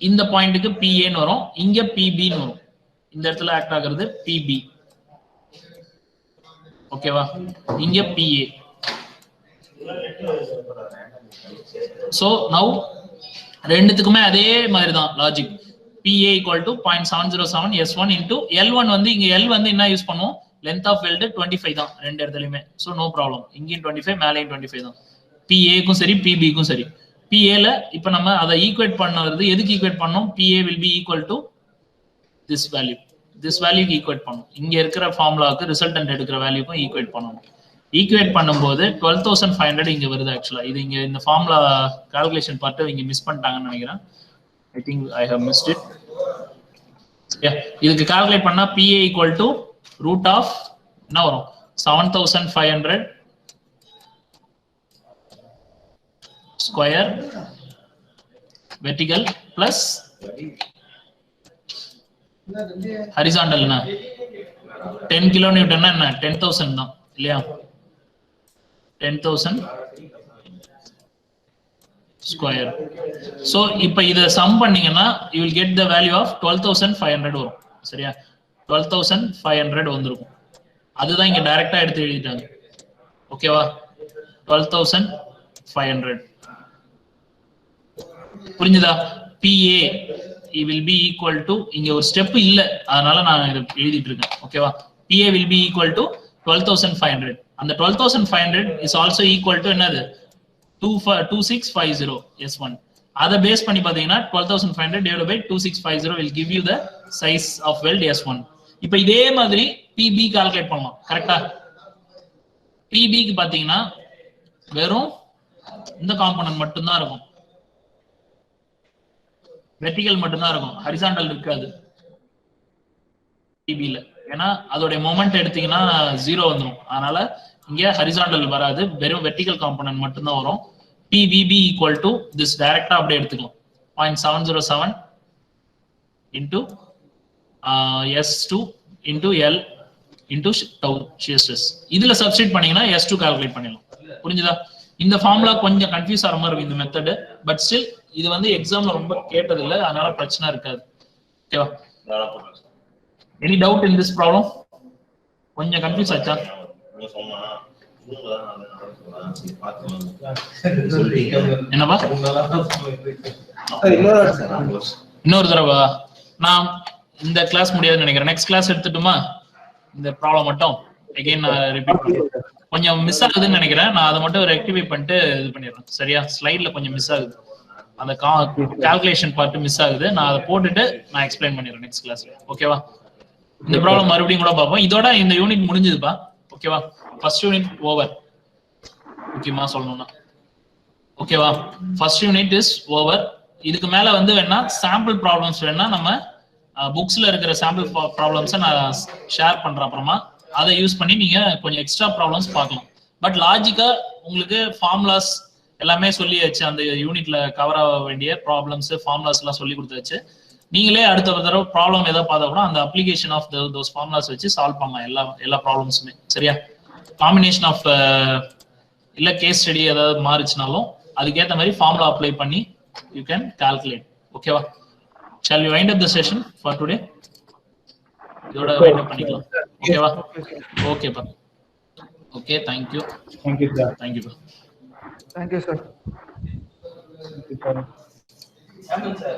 S1: இந்த பாயிண்ட்க்கு PA ன்னு வரும், இங்க PB ன்னு வரும். இந்த இடத்துல ஆக்ட் ஆகுறது PB. ஓகேவா? இங்க PA. சோ நவ ரெண்டுத்துக்குமே அதே மாதிரி தான் logic. PA equal to 0.707 S1 into L1 வந்து இங்க L வந்து என்ன யூஸ் பண்ணுவோம்? length of weld 25 தான் ரெண்டு இடத்துலயுமே. So no problem. இங்கேயும் 25 மேலேயும் 25 தான். PA க்கும் சரி PB க்கும் சரி. PA ல இப்ப நம்ம அதை ஈக்குவேட் பண்ணுறது எதுக்கு ஈக்குவேட் பண்ணோம்? PA will be equal to this value. this value equate பண்ணணும். இங்க இருக்கிற ஃபார்முலாவுக்கு ரிசல்டன்ட் எடுக்கிற வேல்யூக்கும் ஈக்குவேட் பண்ணணும். ஈக்குவேட் பண்ணும்போது 12,500 இங்க வருது. ஆக்சுவலா இது இங்க இந்த ஃபார்முலா கால்குலேஷன் பார்ட் இங்க மிஸ் பண்ணிட்டாங்கன்னு நினைக்கிறேன். I think I have missed it. Yeah, இதுக்கு கால்குலேட் பண்ணா PA equal to root of என்ன வரும்? 7,500 square vertical plus horizontal என்ன 10 kilonewton என்ன 10,000 தான் இல்லையா? 10,000 square. So இப்போ இத சம் பண்ணீங்கன்னா you will get the value of 12,500 வரும். சரியா? 12,500 வந்திருக்கும். அதுதான் இங்க டைரக்டா எடுத்து எழுதிட்டாங்க. ஓகேவா? 12,500. புரிஞ்சுதா? PA will be equal to இங்க ஒரு ஸ்டெப் இல்ல, அதனால நான் இத எழுதிட்டு இருக்கேன். ஓகேவா? PA will be equal to 12,500. அந்த 12,500 is also equal to என்னது 2650 S1. அத பேஸ் பண்ணி பாத்தீங்கன்னா 12,500 divided by 2650 will give you the size of weld S1. இப்போ இதே மாதிரி PB கால்குலேட் பண்ணலாம். கரெக்ட்டா? PB க்கு பாத்தீங்கன்னா வெறும் இந்த காம்போனன்ட் மட்டும் தான் இருக்கும். வெர்டிகல் மட்டும் தான் இருக்கும். ஹரிசாண்டல் இருக்காது PB ல. ஏன்னா அதோட மொமெண்ட் எடுத்தீங்கன்னா 0 வந்துரும். அதனால இங்க ஹரிசாண்டல் வராது. வெறும் வெர்டிகல் காம்போனன்ட் மட்டும் தான் வரும். PVB equal to this டைரக்டா அப்படியே எடுத்துக்கலாம். 0.707 into S2 into L into tau shear stress. இதுல சப்ஸ்டிட்யூட் பண்ணீங்கன்னா S2 கால்குலேட் பண்ணிடலாம். புரிஞ்சுதா? இந்த ஃபார்முலா கொஞ்சம் கன்ஃபியூஸ் ஆற மாதிரி இருக்கு இந்த மெத்தட். பட் ஸ்டில் இது வந்து எக்ஸாம்ல ரொம்ப கேட்டது இல்ல, அதனால பிரச்சனை இருக்காது. ஓகேவா? Any doubt in this problem? கொஞ்சம் கன்ஃபியூஸ் ஆச்சா? என்னப்பா? இன்னொரு தடவை நான் இந்த கிளாஸ் முடியாதுன்னு நினைக்கிறேன். நெக்ஸ்ட் கிளாஸ் எடுத்துட்டுமா? இந்த ப்ராப்ளம் மட்டும் அகைன் நான் ரிப்பீட் பண்றேன். கொஞ்சம் மிஸ் ஆகுதுன்னு நினைக்கிறேன். நான் அதை மட்டும் ரெக்டிஃபை பண்ணிட்டு இது பண்ணிடுறேன். சரியா? ஸ்லைட்ல கொஞ்சம் மிஸ் ஆகுது, அந்த கால்குலேஷன் பார்ட் மிஸ் ஆகுது. நான் அதை போட்டுட்டு நான் எக்ஸ்பிளைன் பண்ணிடுறேன் நெக்ஸ்ட் கிளாஸ்ல. ஓகேவா? இந்த ப்ராப்ளம் மறுபடியும் கூட பார்ப்போம். இதோட இந்த யூனிட் முடிஞ்சதுப்பா. ஓகேவா? First unit over. முக்கியமா சொல்லணும்னா ஓகேவா, ஃபர்ஸ்ட் யூனிட் இஸ் ஓவர். இதுக்கு மேல வந்து வேணா சாம்பிள் ப்ராப்ளம்ஸ் வேணா நம்ம புக்ஸ்ல இருக்கிற சாம்பிள் ப்ராப்ளம்ஸை நான் ஷேர் பண்றேன் அப்புறமா. அதை யூஸ் பண்ணி நீங்க கொஞ்சம் எக்ஸ்ட்ரா ப்ராப்ளம்ஸ் பார்க்கலாம். பட் லாஜிக்கா உங்களுக்கு ஃபார்முலாஸ் எல்லாமே சொல்லியாச்சு. அந்த யூனிட்ல கவர் ஆக வேண்டிய ப்ராப்ளம்ஸ் ஃபார்முலாஸ் எல்லாம் சொல்லி கொடுத்தாச்சு. நீங்களே அடுத்த தடவை ப்ராப்ளம் ஏதாவது பார்த்தா கூட அந்த அப்ளிகேஷன் ஆஃப் தோஸ் ஃபார்முலாஸ் வச்சு சால்வ் பண்ணலாம் எல்லா ப்ராப்ளம்ஸுமே. சரியா? காம்பினேஷன் ஆஃப் இல்ல கேஸ் ஸ்டடி ஏதாவது மாறிச்சுனாலும் அதுக்கேற்ற மாதிரி ஃபார்முலா அப்ளை பண்ணி யூ கேன் கால்குலேட். ஓகேவா? Shall we wind up the session for today? இதோட வைண்ட் அப் பண்ணிக்கலாம். ஓகேவா? ஓகேப்பா. Okay, thank you.
S2: Thank you, sir.
S1: Thank you.
S3: Thank you, sir.
S2: Thank you, sir.